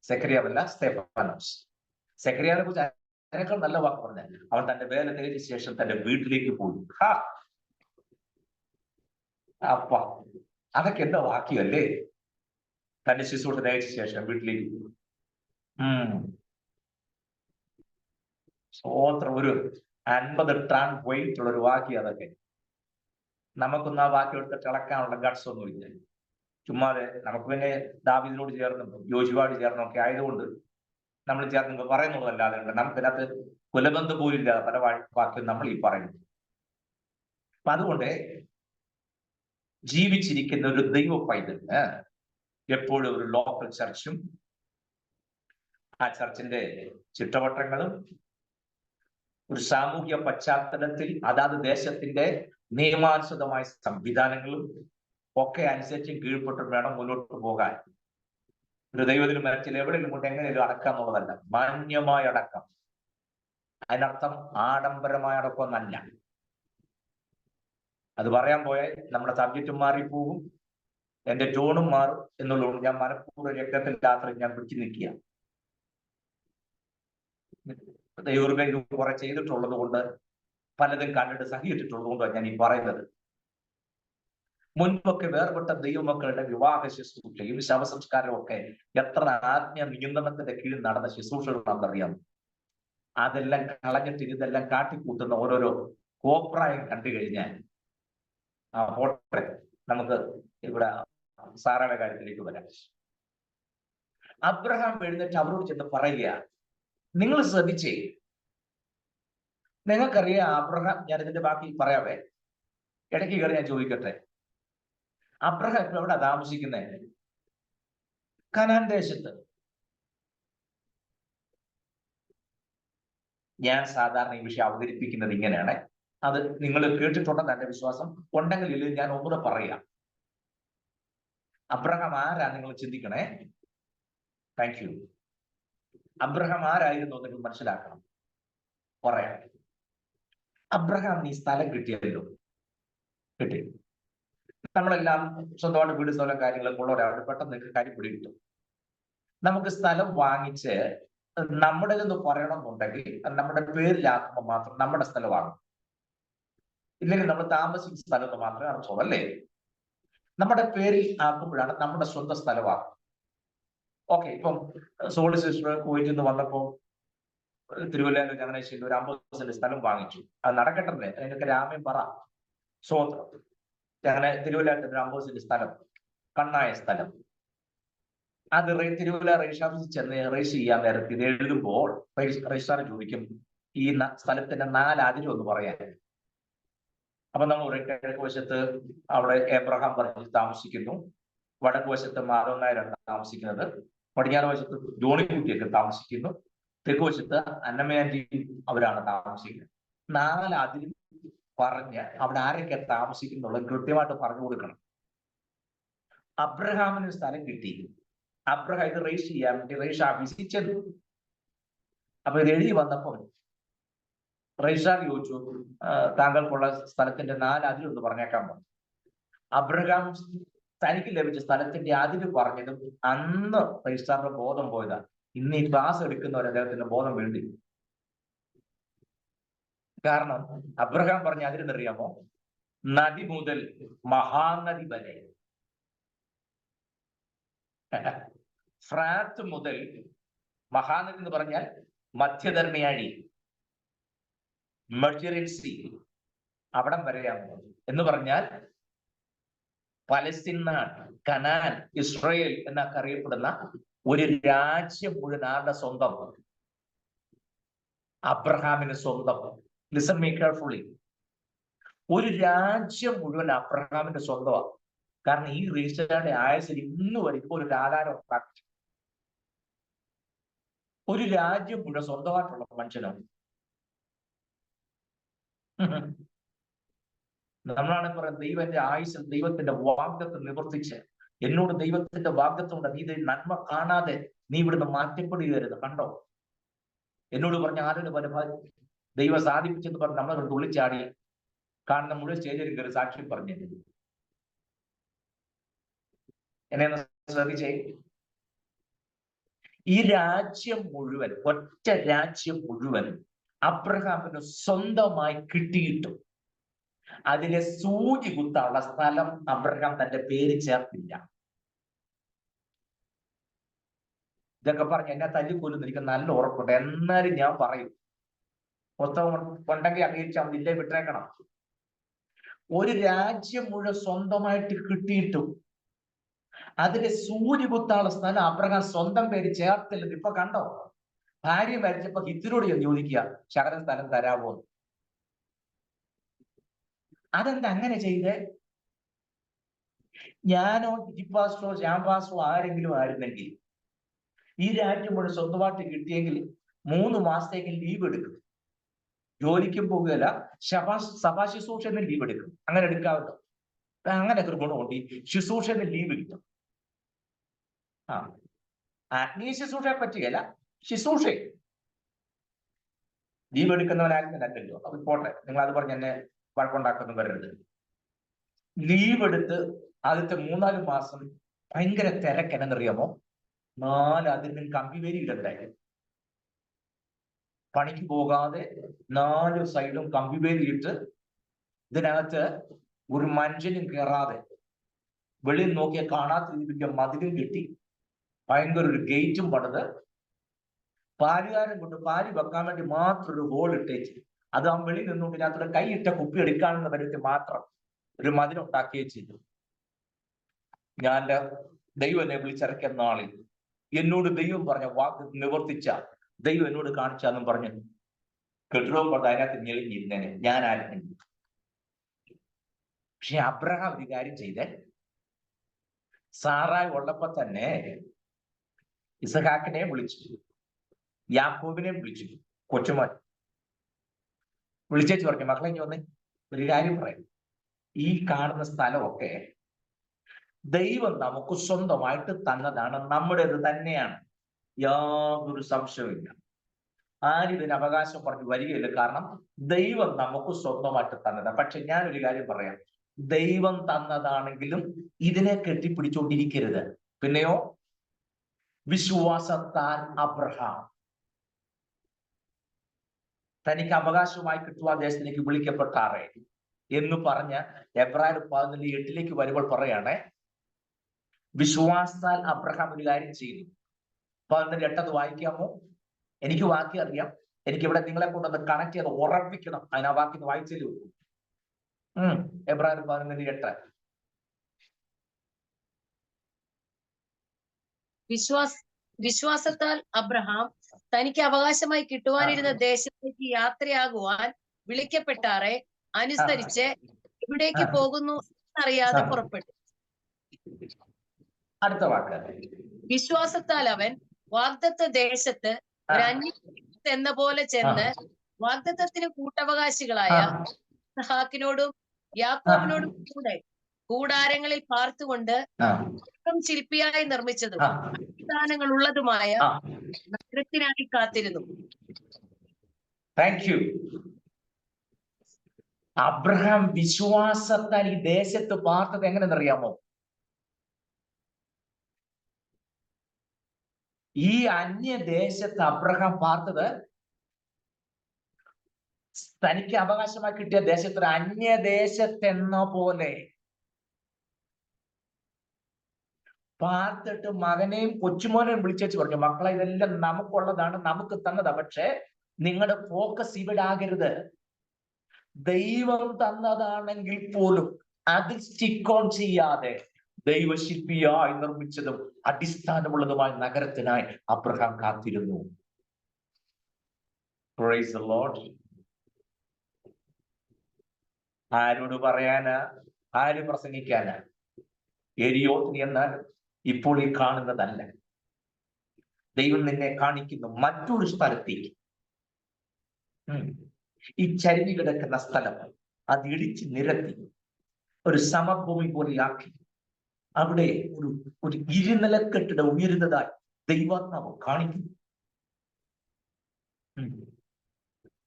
സക്കറിയാവല്ല, സ്തേഫാനോസ്. സക്കറിയാനെ കുറിച്ച് അതിനേക്കാൾ നല്ല വാക്ക് പറഞ്ഞാൽ അവൻ തന്റെ വേല തികച്ച ശേഷം തന്റെ വീട്ടിലേക്ക് പോയി. അപ്പ അതൊക്കെ എന്താ വാക്യമല്ലേ. തന്റെ ശുശ്രൂഷ തികച്ച ശേഷം വീട്ടിലേക്ക് പോയി. സ്വോത്രം, ഒരു 50 ടൺ വെയിറ്റ് ഉള്ള ഒരു വാക്യം അതൊക്കെ. നമുക്കൊന്നും ആ വാക്യം എടുത്തിട്ട് ഇളക്കാനുള്ള ഗട്സ് ഒന്നും ഇല്ല. ചുമ്മാതെ നമുക്ക് പിന്നെ ദാവീദിനോട് ചേർന്നും യോശുവയോട് ചേർന്നും ഒക്കെ ആയതുകൊണ്ട് നമ്മൾ ചേർന്ന് പറയുന്നുള്ളതല്ലാതെ നമുക്കിതിനകത്ത് കുലബന്ധം പോലില്ല പല വാക്യം നമ്മൾ ഈ പറയുന്നു. അപ്പൊ അതുകൊണ്ട് ജീവിച്ചിരിക്കുന്ന ഒരു ദൈവ പൈതലിന് എപ്പോഴും ഒരു ലോക്കൽ ചർച്ചും ആ ചർച്ചിന്റെ ചുറ്റവട്ടങ്ങളും ഒരു സാമൂഹ്യ പശ്ചാത്തലത്തിൽ അതാത് ദേശത്തിന്റെ നിയമാനുസൃതമായ സംവിധാനങ്ങളും ഒക്കെ അനുസരിച്ച് കീഴ്പ്പെട്ടും വേണം മുന്നോട്ട് പോകാൻ. ഒരു ദൈവത്തിന് മരിച്ചിൽ എവിടെയും കൊണ്ട് എങ്ങനെയും അടക്കാം എന്നുള്ളതല്ല, മാന്യമായ അടക്കം. അതിനർത്ഥം ആഡംബരമായ അടക്കം എന്നല്ല. അത് പറയാൻ പോയാൽ നമ്മുടെ സബ്ജക്റ്റും മാറിപ്പോകും, എന്റെ ടോണും മാറും എന്നുള്ളൂ. ഞാൻ മനഃപൂർവ്വ രക്തത്തിൽ രാത്രി ഞാൻ പിടിച്ചു നിൽക്കുക. ദൈവം കുറെ ചെയ്തിട്ടുള്ളത് കൊണ്ട്, പലതും കണ്ടിട്ട് സഹിച്ചിട്ടുള്ളത് കൊണ്ടാണ് ഞാൻ ഈ പറയുന്നത്. മുൻപൊക്കെ വേർപെട്ട ദൈവമക്കളുടെ വിവാഹ ശുശ്രൂഷയും ശവസംസ്കാരവും ഒക്കെ എത്ര ആത്മീയ നിയന്ത്രണത്തിന്റെ കീഴിൽ നടന്ന ശുശ്രൂഷകളാണെന്നറിയാം. അതെല്ലാം കളഞ്ഞിട്ട് ഇതെല്ലാം കാട്ടിക്കൂട്ടുന്ന ഓരോരോ കോപ്രായം കണ്ടു കഴിഞ്ഞാൽ പോട്ടെ, നമുക്ക് ഇവിടെ സാറയുടെ കാര്യത്തിലേക്ക് വരാം. അബ്രഹാം എഴുന്നേറ്റ് അവരോട് ചെന്ന് പറയുക, നിങ്ങൾ ശ്രദ്ധിച്ചേ, നിങ്ങൾക്കറിയാം അബ്രഹാം, ഞാൻ ഇതിന്റെ ബാക്കി പറയാവേ, ഇടയ്ക്ക് കയറി ഞാൻ ചോദിക്കട്ടെ, അബ്രഹാം ഇപ്പൊ എവിടെ താമസിക്കുന്നത്? കനാൻ ദേശത്ത്. ഞാൻ സാധാരണ ഈ വിഷയം അവതരിപ്പിക്കുന്നത് ഇങ്ങനെയാണ്. അത് നിങ്ങൾ കേട്ടിട്ടുണ്ടെന്ന് എന്റെ വിശ്വാസം. ഉണ്ടെങ്കിൽ ഇല്ലെങ്കിൽ ഞാൻ ഒന്നുകൂടെ പറയാം. അബ്രഹാം ആരാ നിങ്ങൾ ചിന്തിക്കണേ. Thank you. അബ്രഹാം ആരായിരുന്നു നിങ്ങൾ മനസ്സിലാക്കണം. പറയാം. അബ്രഹാമിന് ഈ സ്ഥലം കിട്ടിയല്ലോ, കിട്ടി. നമ്മളെല്ലാം സ്വന്തമായിട്ട് വീട് സ്ഥലം കാര്യങ്ങളൊക്കെ ഉള്ളവരാണ്. പെട്ടെന്ന് കാര്യം പിടി കിട്ടും. നമുക്ക് സ്ഥലം വാങ്ങിച്ച് നമ്മുടെ എന്ന് പറയണമെന്നുണ്ടെങ്കിൽ നമ്മുടെ പേരിലാക്കുമ്പോൾ മാത്രം നമ്മുടെ സ്ഥലമാകും. ഇല്ലെങ്കിൽ നമ്മൾ താമസിക്കുന്ന സ്ഥലത്ത് മാത്രമേ അർത്ഥമുള്ളൂ, അല്ലേ? നമ്മുടെ പേരിൽ ആക്കുമ്പോഴാണ് നമ്മുടെ സ്വന്തം സ്ഥലമാകും. ഓക്കെ, ഇപ്പം സോളി സിസ്റ്റർ കുവൈറ്റിൽ നിന്ന് വന്നപ്പോ തിരുവല്ലയിൽ ചങ്ങനാശ്ശേരിയിൽ ഒരു 50 സെന്റ് സ്ഥലം വാങ്ങിച്ചു. അത് നടക്കട്ടെ, അതിനൊക്കെ രാമൻ പറ സ്വോത്രം. അങ്ങനെ തിരുവല്ലയിൽ ഒരു 50 സെന്റ് സ്ഥലം, കണ്ണായ സ്ഥലം. അത് തിരുവല്ല രജിസ്റ്റർ ഓഫീസിൽ ചെന്ന് രജിസ്റ്റർ ചെയ്യാൻ നേരത്തെ ഇത് എഴുതുമ്പോൾ രജിസ്ട്രാർ ചോദിക്കും ഈ സ്ഥലത്തിന്റെ 4 അതിരും ഒന്ന് പറയാൻ. അപ്പൊ നമ്മൾ കിഴക്ക് വശത്ത് അവിടെ എബ്രഹാം പറഞ്ഞ് താമസിക്കുന്നു, വടക്ക് വശത്ത് മാധവൻ നായരാണ് താമസിക്കുന്നത്, പടിഞ്ഞാറ് വശത്ത് ജോണിക്കുട്ടിയൊക്കെ താമസിക്കുന്നു, തെക്ക് വശത്ത് അന്നമ്മയാൻറ്റി അവരാണ് താമസിക്കുന്നത്. 4 അതിരും പറഞ്ഞ് അവിടെ ആരൊക്കെ താമസിക്കുന്നുള്ളത് കൃത്യമായിട്ട് പറഞ്ഞു കൊടുക്കണം. അബ്രഹാമിന് സ്ഥലം കിട്ടി. അബ്രഹാം ഇത് രജിസ്റ്റർ ചെയ്യാൻ വേണ്ടി രജിസ്റ്റർ ഓഫീസിൽ ചെന്നു. അപ്പൊ ഇത് എഴുതി വന്നപ്പോൾ രജിസ്ട്രാർ ചോദിച്ചു, താങ്കൾക്കുള്ള സ്ഥലത്തിന്റെ 4 അതിരൊന്ന് പറഞ്ഞേക്കാൻ പറഞ്ഞു. അബ്രഹാം തനിക്ക് ലഭിച്ച സ്ഥലത്തിന്റെ അതിര് പറഞ്ഞതും അന്ന് രജിസ്ട്രാറിന്റെ ബോധം പോയതാണ്. ഇന്ന് ഈ ക്ലാസ് എടുക്കുന്നവർ അദ്ദേഹത്തിന്റെ ബോധം വേണ്ടി. കാരണം അബ്രഹാം പറഞ്ഞ അതിരെന്നറിയാമോ? നദി മുതൽ മഹാനദി വരെ. ഫ്രാത്ത് മുതൽ മഹാനദി എന്ന് പറഞ്ഞാൽ മധ്യധർമ്മിയാഴി, മെഡിറ്ററേനിയൻ സീ, അവിടം വരെയാണ്. എന്ന് പറഞ്ഞാൽ പലസ്തീൻ നാട്, കനാൻ, ഇസ്രായേൽ എന്നൊക്കെ അറിയപ്പെടുന്ന ഒരു രാജ്യം മുഴുവൻ ആരുടെ സ്വന്തം? അബ്രഹാമിന് സ്വന്തം. Listen me carefully. ഒരു രാജ്യം മുഴുവൻ അബ്രഹാമിന്റെ സ്വന്തമാണ്. കാരണം ഈ രജിസ്റ്ററുടെ ആയുസിൽ ഇന്ന് വരെ ഇപ്പോൾ ഒരു ആധാരം ഉണ്ടാക്കി ഒരു രാജ്യം മുഴുവൻ സ്വന്തമായിട്ടുള്ള മനുഷ്യനാണ്. നമ്മളാണ് പറയുന്നത് ദൈവന്റെ ആയുസിൽ ദൈവത്തിന്റെ വാഗ്ദത്തം നിവർത്തിച്ച്, എന്നോട് ദൈവത്തിന്റെ വാഗ്ദത്തം ഉണ്ട്, നീ നന്മ കാണാതെ നീ ഇവിടുന്ന് മാറ്റപ്പെടുകയരുത്. കണ്ടോ, എന്നോട് പറഞ്ഞ ആരുടെ പരമാവധി ദൈവം സാധിപ്പിച്ചെന്ന് പറഞ്ഞ് നമ്മളെ തുള്ളിച്ചാടി കാണുന്ന മുഴുവൻ സ്റ്റേജിൽ കയറി സാക്ഷ്യം പറഞ്ഞു. എന്നെ ശ്രദ്ധിച്ചേ. ഈ രാജ്യം മുഴുവൻ, ഒറ്റ രാജ്യം മുഴുവൻ അബ്രഹാമിന് സ്വന്തമായി കിട്ടിയിട്ടും അതിലെ സൂചി കുത്താനുള്ള സ്ഥലം അബ്രഹാം തന്റെ പേര് ചേർത്തില്ല. ഇതൊക്കെ പറഞ്ഞ് എന്നെ തല്ലിക്കൊല്ലുന്നു, എനിക്ക് നല്ല ഉറപ്പുണ്ട്. എന്നാലും ഞാൻ പറയും, പുസ്തകം ഉണ്ടെങ്കിൽ അംഗീകരിച്ചാൽ മതി, ഇല്ലേ വിട്ടേക്കണം. ഒരു രാജ്യം മുഴുവൻ സ്വന്തമായിട്ട് കിട്ടിയിട്ടും അതിലെ സൂചി കുത്താനുള്ള സ്ഥലം അബ്രഹാം സ്വന്തം പേര് ചേർത്തില്ലെന്ന് ഇപ്പൊ കണ്ടോ? ഭാര്യ മരിച്ചപ്പോ ഹിത്തിനോട് ഞാൻ ചോദിക്കുക, ശകലം സ്ഥലം തരാമോ? അതെന്താ അങ്ങനെ ചെയ്തേ? ഞാനോ ജിപ്പാസ്റ്റോ ശ്യാംപാസ്റ്റോ ആരെങ്കിലും ആയിരുന്നെങ്കിൽ ഈ രാജ്യം മുഴുവൻ സ്വന്തമായിട്ട് കിട്ടിയെങ്കിൽ 3 മാസത്തേക്ക് ലീവ് എടുക്കും. ജോലിക്കും പോകുകയല്ല, സഭാ ശുശ്രൂഷന്ന് ലീവ് എടുക്കും. അങ്ങനെ എടുക്കാമല്ലോ. അങ്ങനെ ഒരു ഗുണമുണ്ട്, ശുശ്രൂഷന്ന് ലീവ് കിട്ടും. ആത്മീയ ശുശ്രൂഷയെ പറ്റുകയല്ല, ശുശ്രൂഷ ലീവ് എടുക്കുന്നവനായിരുന്നല്ലോ. അത് പോട്ടെ, നിങ്ങൾ അത് പറഞ്ഞ് എന്നെ വഴക്കുണ്ടാക്കുന്നു വരരുത്. ലീവ് എടുത്ത് ആദ്യത്തെ 3-4 മാസം ഭയങ്കര തിരക്ക്. എന്നറിയാമോ? 4 അതിനും കമ്പിവേലിയിലുണ്ടായി. പണിക്ക് പോകാതെ 4 സൈഡും കമ്പിവേലിയിട്ട് ഇതിനകത്ത് ഒരു മനുഷ്യനും കയറാതെ വെളിയിൽ നോക്കിയാൽ കാണാത്ത രീതിക്ക് മതിലും കെട്ടി ഭയങ്കര ഒരു ഗേറ്റും പണിത് പാലുകാരൻ കൊണ്ട് പാല് വെക്കാൻ വേണ്ടി മാത്രം ഒരു ഹോൾ ഇട്ടേച്ച്, അത് ആ വെളിയിൽ നിന്നുകൊണ്ട് ഇതിനകത്ത് കൈയിട്ട കുപ്പി എടുക്കാനുള്ള പരുത്തി മാത്രം ഒരു മതിലുണ്ടാക്കുകയും ചെയ്തു. ഞാൻ ദൈവം എന്നെ വിളിച്ചിറക്കിയ നാളിൽ എന്നോട് ദൈവം പറഞ്ഞ വാക്ക് നിവർത്തിച്ച ദൈവം എന്നോട് കാണിച്ചാന്നും പറഞ്ഞു കെട്ടിടവും കൊണ്ട് അതിനകത്ത് ഞെളിഞ്ഞിരുന്നേനെ, ഞാൻ ആരും. പക്ഷെ അബ്രഹാം ഒരു കാര്യം ചെയ്തേ, സാറായി ഉള്ളപ്പോ തന്നെ ഇസഹാക്കിനെ വിളിച്ചു, യാക്കോബിനെ വിളിച്ചു, കൊച്ചുമോൻ വിളിച്ചേച്ച് പറഞ്ഞു, മക്കളെ ഇനി വന്നേ, ഒരു കാര്യം പറയാം. ഈ കാണുന്ന സ്ഥലമൊക്കെ ദൈവം നമുക്ക് സ്വന്തമായിട്ട് തന്നതാണ്, നമ്മുടേത് തന്നെയാണ്, യാതൊരു സംശയവുമില്ല. ആരും ഇതിന് അവകാശം പറഞ്ഞു വരികയില്ല, കാരണം ദൈവം നമുക്ക് സ്വന്തമായിട്ട് തന്നതാണ്. പക്ഷെ ഞാനൊരു കാര്യം പറയാം, ദൈവം തന്നതാണെങ്കിലും ഇതിനെ കെട്ടിപ്പിടിച്ചുകൊണ്ടിരിക്കരുത്. പിന്നെയോ, വിശ്വാസത്താൽ അബ്രഹാം തനിക്ക് അവകാശമായി കിട്ടുവാൻ ദേശത്തിലേക്ക് വിളിക്കപ്പെട്ടാറേ എന്ന് പറഞ്ഞ എബ്രായർ 11:8 വരുമ്പോൾ പറയാണ്, വിശ്വാസത്താൽ അബ്രഹാം ഒരു കാര്യം ചെയ്തു. 11:8 വായിക്കാമോ? എനിക്ക് വാക്യം അറിയാം, എനിക്ക് ഇവിടെ നിങ്ങളെ കൊണ്ടൊന്ന് കണക്ട് ചെയ്ത് ഉറപ്പിക്കണം. അതിന് ആ വാക്യം വായിച്ചല്ലോ. എബ്രായർ 11:8. വിശ്വാസത്താൽ അബ്രഹാം തനിക്ക് അവകാശമായി കിട്ടുവാനിരുന്ന ദേശത്തേക്ക് യാത്രയാകുവാൻ വിളിക്കപ്പെട്ടാറെ അനുസരിച്ച് എവിടേക്ക് പോകുന്നു എന്നറിയാതെ പുറപ്പെട്ടു. അടുത്ത വാക്ക്, വിശ്വാസത്താൽ അവൻ വാഗ്ദത്ത ദേശത്ത് ഒരു അന്യ എന്ന പോലെ ചെന്ന് വാഗ്ദത്തത്തിന് കൂട്ടവകാശികളായ ഇസ്ഹാക്കിനോടും യാക്കോബിനോടും കൂടെ കൂടാരങ്ങളിൽ പാർത്തുകൊണ്ട് ശില്പിയായി നിർമ്മിച്ചതും അടിസ്ഥാനങ്ങൾ ഉള്ളതുമായ നഗരത്തിനായി കാത്തിരുന്നു. Thank you. അബ്രഹാം വിശ്വാസത്താൽ ഈ ദേശത്ത് പാർത്തത് എങ്ങനെയെന്നറിയാമോ? ഈ അന്യദേശത്ത് അബ്രഹാം പാർത്തത് തനിക്ക് അവകാശമായി കിട്ടിയ ദേശത്ത് അന്യദേശത്തെന്ന പോലെ പാർത്തിട്ട് മകനെയും കൊച്ചുമോനെയും വിളിച്ചേച്ച് പറഞ്ഞു, മക്കളെ ഇതെല്ലാം നമുക്കുള്ളതാണ്, നമുക്ക് തന്നതാ, പക്ഷെ നിങ്ങളുടെ ഫോക്കസ് ഇവിടെ ആകരുത്. ദൈവം തന്നതാണെങ്കിൽ പോലും അതിൽ സ്റ്റിക്ക് ഓൺ ചെയ്യാതെ ദൈവശില്പിയായി നിർമ്മിച്ചതും അടിസ്ഥാനമുള്ളതുമായ നഗരത്തിനായി അബ്രഹാം കാത്തിരുന്നു. Praise the Lord. ആരോട് പറയാനാ, ആര് പ്രസംഗിക്കാനാ? എരിയോത്ത് എന്നാൽ ഇപ്പോൾ ഈ കാണുന്നതല്ല. ദൈവം നിന്നെ കാണിക്കുന്നു മറ്റൊരു സ്ഥലത്തേക്ക്. ഈ ചരിഞ്ഞു കിടക്കുന്ന സ്ഥലം അത് ഇടിച്ച് നിരത്തി ഒരു സമഭൂമി പോലെയാക്കി അവിടെ ഒരു ഇരുനില കെട്ടിടം ഉയരുന്നതായി ദൈവാത്മാവ് കാണിക്കുന്നു.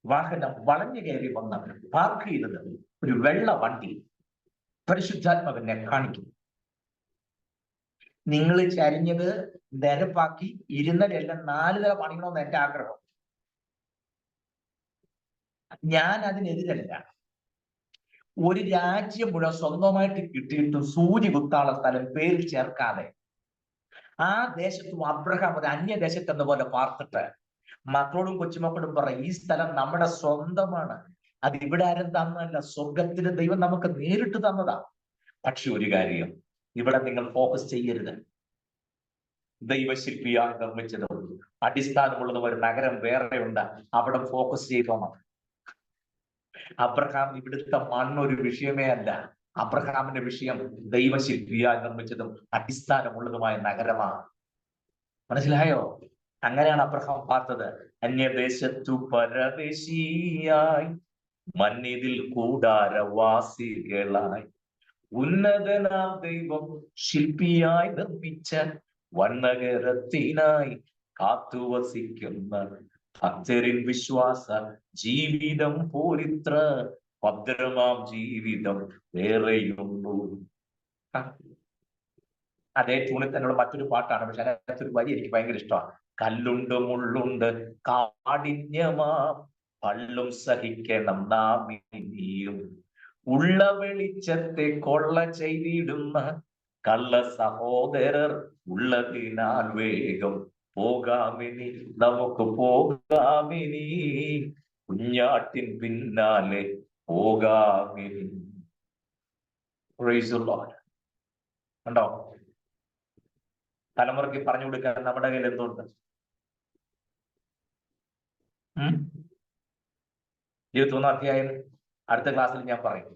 വാഹനം വളഞ്ഞു കയറി വന്ന പാർക്ക് ചെയ്തത് ഒരു വെള്ള വണ്ടി പരിശുദ്ധാത്മാവിനെ കാണിക്കുന്നു. നിങ്ങൾ ചരിഞ്ഞത് നിരപ്പാക്കി ഇരുന്നതെല്ലാം 4 നില പണിയണമെന്ന് എന്റെ ആഗ്രഹം. ഞാൻ അതിനെതിരല്ല. ഒരു രാജ്യം മുഴുവൻ സ്വന്തമായിട്ട് കിട്ടിയിട്ടും സൂചി കുത്താനുള്ള സ്ഥലം പേരിൽ ചേർക്കാതെ ആ ദേശത്തും അബ്രഹാം ഒരു അന്യദേശത്തെന്ന പോലെ പാർത്തിട്ട് മക്കളോടും കൊച്ചുമക്കളോടും പറയും, ഈ സ്ഥലം നമ്മുടെ സ്വന്തമാണ്, അത് ഇവിടെ ആരും തന്നതല്ല, സ്വർഗത്തിലെ ദൈവം നമുക്ക് നേരിട്ട് തന്നതാ. പക്ഷെ ഒരു കാര്യം, ഇവിടെ നിങ്ങൾ ഫോക്കസ് ചെയ്യരുത്. ദൈവശില്പിയായി നിർമ്മിച്ചതും അടിസ്ഥാനമുള്ളതും ഒരു നഗരം വേറെയുണ്ട്, അവിടെ ഫോക്കസ് ചെയ്തോണം. അബ്രഹാം ഇവിടുത്തെ മണ്ണൊരു വിഷയമേ അല്ല. അബ്രഹാമിന്റെ വിഷയം ദൈവശില്പിയായി നിർമ്മിച്ചതും അടിസ്ഥാനമുള്ളതുമായ നഗരമാണ്. മനസ്സിലായോ? അങ്ങനെയാണ് അബ്രഹാം പാർത്തത്. അന്യദേശത്തു പരദേശിയായി മണ്ണിതിൽ കൂടാരവാസികളായി ഉന്നതനാം ദൈവം ശില്പിയായി നിർമ്മിച്ച വന്നകരത്തിനായി കാത്തുവസിക്കുന്ന ഭക്തരിൻ വിശ്വാസ ജീവിതം പോരിത്ര ഭദ്രമാം ജീവിതം വേറെയുണ്ടോ. അതേ ട്യൂണിൽ തന്നെയുള്ള മറ്റൊരു പാട്ടാണ്, പക്ഷെ അതിനകത്തൊരു വരി എനിക്ക് ഭയങ്കര ഇഷ്ടമാണ്. കല്ലുണ്ട് മുള്ളുണ്ട് കാഠിന്യമാം പള്ളും സഹിക്കണം നാം ഇനിയും ഉള്ള വെളിച്ചത്തെ കൊള്ള ചെയ്തിടുന്ന കള്ള സഹോദരർ ഉള്ളതിനാൽ വേഗം പോകാമിനി നമുക്ക് പോകാമിനി കുഞ്ഞാട്ടിൻ പിന്നാലെ പോകാമിനി. Praise the Lord. കണ്ടോ? തലമുറയ്ക്ക് പറഞ്ഞു കൊടുക്കാൻ നമ്മുടെ കയ്യിൽ എന്തുണ്ട്? 21 അധ്യായം അടുത്ത ക്ലാസ്സിൽ ഞാൻ പറയും.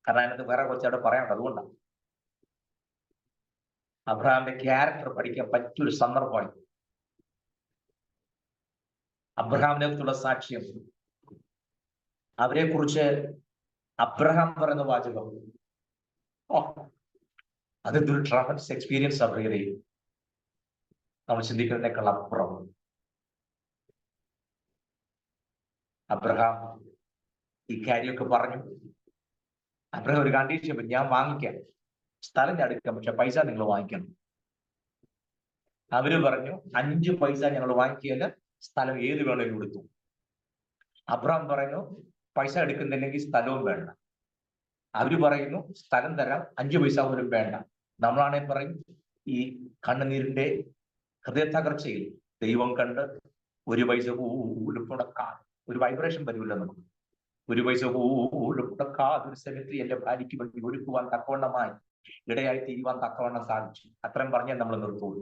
കാരണം അതിനകത്ത് വേറെ കുറച്ച് അവിടെ പറയാനുണ്ട്. അതുകൊണ്ടാണ് അബ്രഹാമിന്റെ ക്യാരക്ടർ പഠിക്കാൻ പറ്റിയൊരു സന്ദർഭമായി. അബ്രഹാമിനെ കുറിച്ചുള്ള സാക്ഷ്യം, അവരെ കുറിച്ച് അബ്രഹാം പറയുന്ന വാചകം, അതൊരു ട്രാവൽസ് എക്സ്പീരിയൻസ് അറിയുകയെ നമ്മൾ ചിന്തിക്കുന്നതിനേക്കാൾ അപ്പുറം. അബ്രഹാം ഈ കാര്യമൊക്കെ പറഞ്ഞു. അബ്രഹാം ഒരു കണ്ടീഷൻ, ഞാൻ വാങ്ങിക്കാം, സ്ഥലം ഞാൻ എടുക്കാം, പക്ഷെ പൈസ നിങ്ങൾ വാങ്ങിക്കണം. അവര് പറഞ്ഞു 5 പൈസ ഞങ്ങൾ വാങ്ങിക്കില്ല, സ്ഥലം ഏത് വേണമെങ്കിലും കൊടുത്തു. അബ്രഹാം പറയുന്നു പൈസ എടുക്കുന്നില്ലെങ്കിൽ സ്ഥലവും വേണ്ട. അവര് പറയുന്നു സ്ഥലം തരാം, 5 പൈസ പോലും വേണ്ട. നമ്മളാണെ പറയും ഈ കണ്ണുനീരിന്റെ ഹൃദയ തകർച്ചയിൽ ദൈവം കണ്ട് 1 പൈസ പോലും മുടക്കാതെ, ഒരു വൈബ്രേഷൻ വരില്ല നമുക്ക്, 1 പൈസ പോലും മുടക്കാതെ ഒരു സെമിട്രി എന്റെ ഭാര്യയ്ക്ക് വേണ്ടി ഒരുക്കുവാൻ തക്കവണ്ണമായി ഇടയായി തീരുവാൻ തക്കവണ്ണം സാധിച്ചു. അത്രയും പറഞ്ഞാൽ നമ്മൾ നിർത്തുള്ളൂ.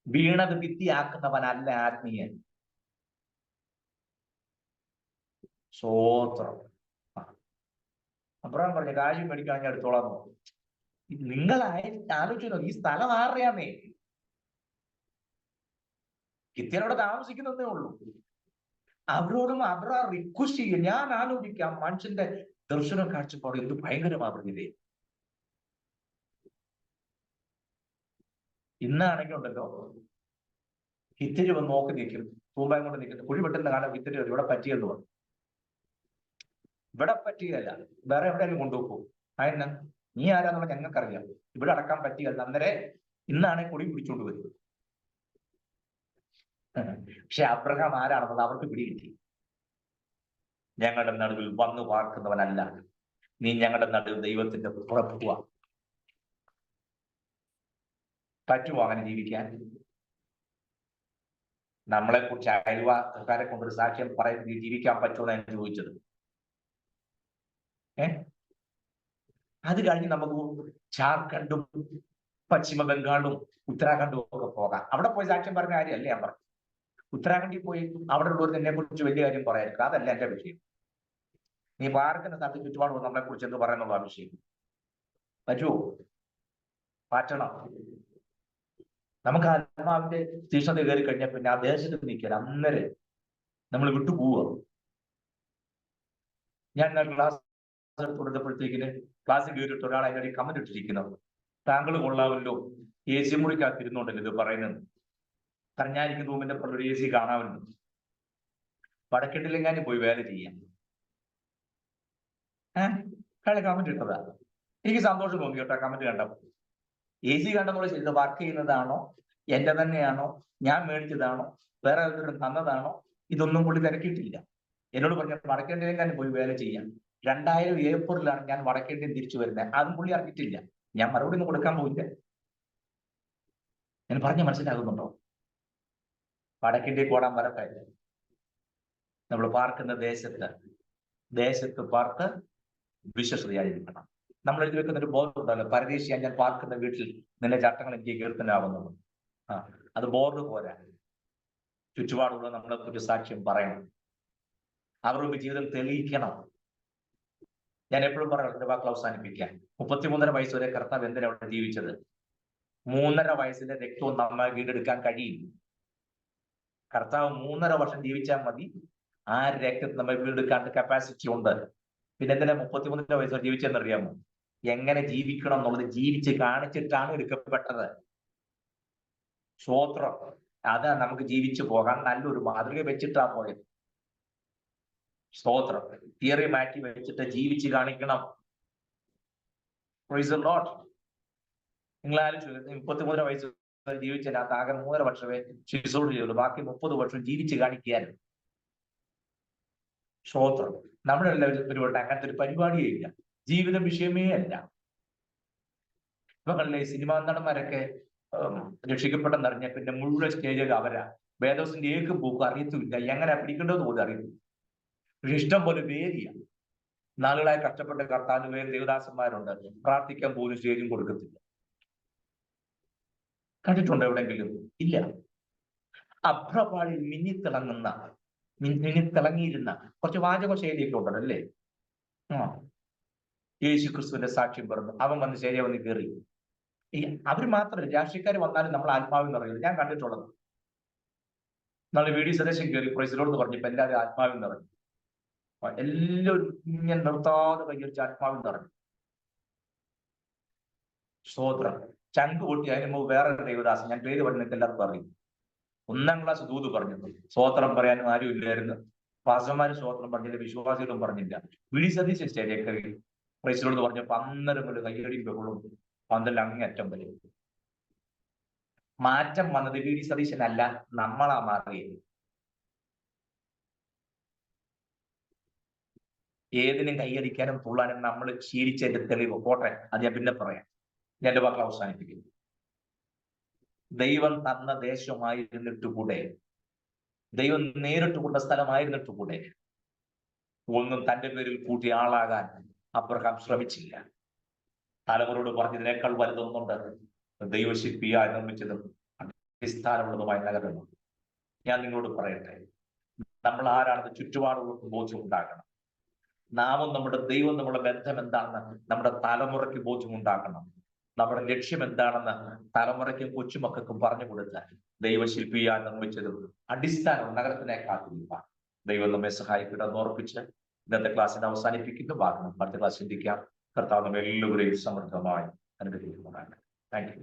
വീണത് ഭിത്തിയാക്കുന്നവനല്ല ആത്മീയൻ. സ്വോത്രം. അബ്രഹാം പറഞ്ഞു കാര്യം മേടിക്കാൻ ഞാൻ എടുത്തോളാം. നിങ്ങൾ ആലോചിച്ചു നോക്കി, ഈ സ്ഥലം ആരുടെയാന്നേ? ഹിത്യനോട് താമസിക്കുന്നതേ ഉള്ളൂ. അവരോടും അബ്രഹാം റിക്വസ്റ്റ് ചെയ്യും. ഞാൻ ആലോചിക്കാം, മനുഷ്യന്റെ ദർശനം കാഴ്ചപ്പാട് എന്ത് ഭയങ്കരമാകുന്നില്ലേ. ഇന്നാണെങ്കിൽ ഉണ്ടല്ലോ, ഹിത്യര് വന്ന് നോക്കി നിൽക്കും, തൂമ്പായം കൊണ്ട് നിൽക്കുന്നു, കുഴി വെട്ടുന്ന കാലം ഹിത്യര് ഇവിടെ പറ്റിയെന്ന് പറഞ്ഞു. ഇവിടെ പറ്റിയല്ല, വേറെ എവിടെയെങ്കിലും കൊണ്ടുപോകും. അതിന് നീ ആരാന്നുള്ള ഞങ്ങൾക്കറിയാം, ഇവിടെ അടക്കാൻ പറ്റിയല്ല. അന്നേരെ ഇന്നാണെങ്കിൽ കുടി പിടിച്ചോണ്ട് വരും. പക്ഷെ അബ്രഹാം ആരാണെന്നത് അവർക്ക് പിടികിട്ടി. ഞങ്ങളുടെ നടുവിൽ വന്നു പാർക്കുന്നവനല്ല നീ, ഞങ്ങളുടെ നടുവിൽ ദൈവത്തിന്റെ പുറപ്പുക. പറ്റുമോ അങ്ങനെ ജീവിക്കാൻ? നമ്മളെ കുറിച്ച് അയൽവാക്കാരെ കൊണ്ടൊരു സാക്ഷ്യം പറയുന്നത് ജീവിക്കാൻ പറ്റുമോ എന്നാണ് ചോദിച്ചത്. അത് കഴിഞ്ഞ് നമുക്ക് ജാർഖണ്ഡും പശ്ചിമ ബംഗാളും ഉത്തരാഖണ്ഡും ഒക്കെ പോകാം. അവിടെ പോയി സാക്ഷ്യം പറഞ്ഞ കാര്യമല്ലേ ഞാൻ പറഞ്ഞു. ഉത്തരാഖണ്ഡിൽ പോയി അവിടെ ഉള്ളവർ എന്നെ കുറിച്ച് വലിയ കാര്യം പറയായിരിക്കും. അതല്ല എന്റെ വിഷയം. നീ പാർക്കുന്ന സ്ഥലത്ത് ചുറ്റുപാട് നമ്മളെ കുറിച്ച് എന്ത് പറയുന്നുള്ള വിഷയം. പറ്റുമോ? പറ്റണം. നമുക്ക് ആത്മാവിന്റെ തീഷ്ണത കയറി കഴിഞ്ഞാൽ പിന്നെ ആ ദേശത്ത് നിൽക്കാൻ അന്നേരം നമ്മൾ വിട്ടുപോവുക. ഞാൻ ക്ലാസ് കൊടുത്തപ്പോഴത്തേക്കിന് ക്ലാസ്സിൽ കയറിയിട്ട് ഒരാൾ അതിൻ്റെ കമന്റ് ഇട്ടിരിക്കുന്നത്, താങ്കൾ കൊള്ളാമല്ലോ, AC മുറിക്കകത്തിരുന്നുണ്ടല്ലോ ഇത് പറയുന്നത്. കാരണം ഞാൻ എനിക്ക് റൂമിന്റെ ഒരു AC കാണാമല്ലോ, വടക്കെട്ടിലെങ്ങാനും പോയി വേല ചെയ്യാം. അയാളെ കമന്റ് ഇട്ടതാ. എനിക്ക് സന്തോഷം തോന്നി കേട്ടോ കമന്റ് കണ്ടപ്പോൾ. AC കണ്ടെന്നുള്ള ചെയ്ത് വർക്ക് ചെയ്യുന്നതാണോ, എന്റെ തന്നെയാണോ, ഞാൻ മേടിച്ചതാണോ, വേറെ ആൾക്കാരും തന്നതാണോ, ഇതൊന്നും പുള്ളി തിരക്കിയിട്ടില്ല. എന്നോട് പറഞ്ഞ വടക്കേണ്ടിലെങ്ങാനും പോയി വേല ചെയ്യാം. 2000 ഏപ്രിലാണ് ഞാൻ വടക്കേണ്ടിയും തിരിച്ചു വരുന്നത്. അതും പുള്ളി അറിഞ്ഞിട്ടില്ല. ഞാൻ മറുപടി ഒന്നും കൊടുക്കാൻ പോയില്ല. ഞാൻ പറഞ്ഞ മനസ്സിലാകുന്നുണ്ടോ? വടക്കേണ്ടി കോടാൻ വരട്ടെ. നമ്മൾ പാർക്കുന്ന ദേശത്ത് പാർത്ത് വിശ്വസ്തയായിരിക്കണം. നമ്മൾ എഴുതി വെക്കുന്ന ഒരു ബോർഡ് ഉണ്ടല്ലോ, പരദേശിയാ ഞാൻ പാർക്കുന്ന വീട്ടിൽ നിന്റെ ചട്ടങ്ങൾ എനിക്ക് കീർത്തനാവുന്നത്. അത് ബോർഡ് പോരാ. ചുറ്റുപാടുള്ള നമ്മളെ കുറിച്ച് സാക്ഷ്യം പറയണം. അവരുടെ ജീവിതം തെളിയിക്കണം. ഞാൻ എപ്പോഴും പറയാം, എന്റെ വാക്കുകൾ അവസാനിപ്പിക്കാൻ. 33.5 വയസ്സ് വരെ കർത്താവ് എന്തിനാണ് അവിടെ ജീവിച്ചത്? 3.5 വയസ്സിന്റെ രക്തവും നമ്മെ വീണ്ടെടുക്കാൻ കഴിയും. കർത്താവ് 3.5 വർഷം ജീവിച്ചാൽ മതി. ആ രക്തത്തിൽ നമ്മെ വീണ്ടെടുക്കാൻ കപ്പാസിറ്റി ഉണ്ട്. പിന്നെ എന്തിനാ 33 വയസ്സ് വരെ ജീവിച്ചെന്നറിയാമോ? എങ്ങനെ ജീവിക്കണം എന്നുള്ളത് ജീവിച്ച് കാണിച്ചിട്ടാണ് എടുക്കപ്പെട്ടത്. സ്വോത്രം. അതാ നമുക്ക് ജീവിച്ചു പോകാൻ നല്ലൊരു മാതൃക വെച്ചിട്ടാ പോയത്. സ്തോത്രം. തിയറി മാറ്റി വെച്ചിട്ട് ജീവിച്ച് കാണിക്കണം. Praise the Lord. നിങ്ങൾ ആലോചിച്ചു, 33 വയസ്സ് ജീവിച്ചതിനകത്ത് ആകെ 3.5 വർഷമേ ശിശുവോട് ചെയ്യുള്ളൂ. ബാക്കി 30 വർഷം ജീവിച്ച് കാണിക്കാനും. സ്തോത്രം. നമ്മുടെ എല്ലാവരും അങ്ങനത്തെ ഒരു പരിപാടിയേ ഇല്ല. ജീവിത വിഷയമേ അല്ല. ഇപ്പൊ കണ്ടില്ലേ, സിനിമാ നടന്മാരൊക്കെ രക്ഷിക്കപ്പെട്ടെന്നറിഞ്ഞ പിന്നെ മുഴുവൻ സ്റ്റേജൊക്കെ അവരാ. വേദോസിന്റെ ഏക്ക് പോക്കും അറിയത്തുമില്ല, എങ്ങനെ പിടിക്കേണ്ടതെന്ന് പോലും അറിയത്തില്ല. പക്ഷെ ഇഷ്ടം പോലെ വേദിയാണ്. നാളുകളായി കഷ്ടപ്പെട്ട കർത്താവിന് വേറെ ദേവദാസന്മാരുണ്ട്, പ്രാർത്ഥിക്കാൻ പോലും സ്റ്റേജും കൊടുക്കത്തില്ല. കണ്ടിട്ടുണ്ടോ എവിടെയെങ്കിലും? ഇല്ല. അഭ്രപാളിൽ മിന്നിത്തിളങ്ങിയിരുന്ന കുറച്ച് വാചക ശൈലിയൊക്കെ ഉണ്ടല്ലോ അല്ലേ? യേശു ക്രിസ്തുവിന്റെ സാക്ഷ്യം പറഞ്ഞു, അവൻ വന്ന് ശരിയാ വന്ന് കയറി. ഈ അവർ മാത്രമല്ല, രാഷ്ട്രീയക്കാർ വന്നാലും നമ്മൾ ആത്മാവിൽ നിറയുന്നത് ഞാൻ കണ്ടിട്ടുള്ളത്. നമ്മൾ വീഡിയോ സന്ദേശം കയറി പ്രൈസിലോട് പറഞ്ഞപ്പോ എല്ലാവരും ആത്മാവിൽ നിറഞ്ഞു. എല്ലാവരും ഇങ്ങനെ നിർത്താതെ കൈയടിച്ച് ആത്മാവിൽ നിറഞ്ഞു. സ്തോത്രം. ചങ്ക് പൊട്ടി. അതിന് മുമ്പ് വേറെ ദൈവദാസൻ, ഞാൻ പേര് പറഞ്ഞിട്ട് എല്ലാവർക്കും അറിയും, 1ാം ക്ലാസ് ദൂത് പറഞ്ഞു. സ്തോത്രം പറയാനും ആരും ഇല്ലായിരുന്നു. പാസ്റ്റർമാര് സ്തോത്രം പറഞ്ഞില്ല, വിശ്വാസികളും പറഞ്ഞില്ല. വീഡിയോ സതീശൻ സ്റ്റേജിൽ കയറി പ്രൈസിലോട് പറഞ്ഞപ്പോ അന്നേരം കൊണ്ട് കയ്യടിയും ബഹളും പന്തൽ അങ്ങേയറ്റം വരും. മാറ്റം വന്നത് വീഡിയോ സതീശനല്ല, നമ്മളാ മാറിയത്. ഏതിനും കൈയടിക്കാനും തുള്ളാനും നമ്മൾ ശീലിച്ചതിന്റെ തെളിവ് പോട്ടെ, അത് ഞാൻ പിന്നെ പറയാം. ഞാൻ എന്റെ വാക്കുകൾ അവസാനിപ്പിക്കുന്നു. ദൈവം തന്ന ദേശമായിരുന്നിട്ട് കൂടെ, ദൈവം നേരിട്ട് കൊണ്ട സ്ഥലമായിരുന്നിട്ട് കൂടെ ഒന്നും തന്റെ പേരിൽ കൂട്ടിയ ആളാകാൻ അബ്രഹാം ശ്രമിച്ചില്ല. തലമുറയോട് പറഞ്ഞതിനേക്കാൾ വലുതൊന്നുണ്ട്, ദൈവശില്പിയായി നിർമ്മിച്ചതും അടിസ്ഥാനമുള്ളതുമായ നഗരമാണ്. ഞാൻ നിങ്ങളോട് പറയട്ടെ, നമ്മൾ ആരാണെന്ന് ചുറ്റുപാടുകൾക്ക് ബോധ്യമുണ്ടാക്കണം. നാമും നമ്മുടെ ദൈവം നമ്മുടെ ബന്ധം എന്താണെന്ന് നമ്മുടെ തലമുറയ്ക്ക് ബോധ്യമുണ്ടാക്കണം. നമ്മുടെ ലക്ഷ്യം എന്താണെന്ന് തലമുറയ്ക്കും കൊച്ചുമക്കൾക്കും പറഞ്ഞു കൊടുത്താൽ ദൈവശില്പിയായി നിർമ്മിച്ചതും അടിസ്ഥാനം നഗരത്തിനെ കാത്തിരിക്കാം. ദൈവം നമ്മെ സഹായിക്കട്ടെ എന്ന് ഓർപ്പിച്ച് ഇന്നത്തെ ക്ലാസ്സിനെ അവസാനിപ്പിക്കുന്നു. ഭാഗം അടുത്ത ക്ലാസ് ചിന്തിക്കാം. കർത്താവ് നമ്മെ എല്ലാവരെയും സമൃദ്ധമായി അനുഗ്രഹിക്കുന്നുണ്ടാകട്ടെ. Thank you.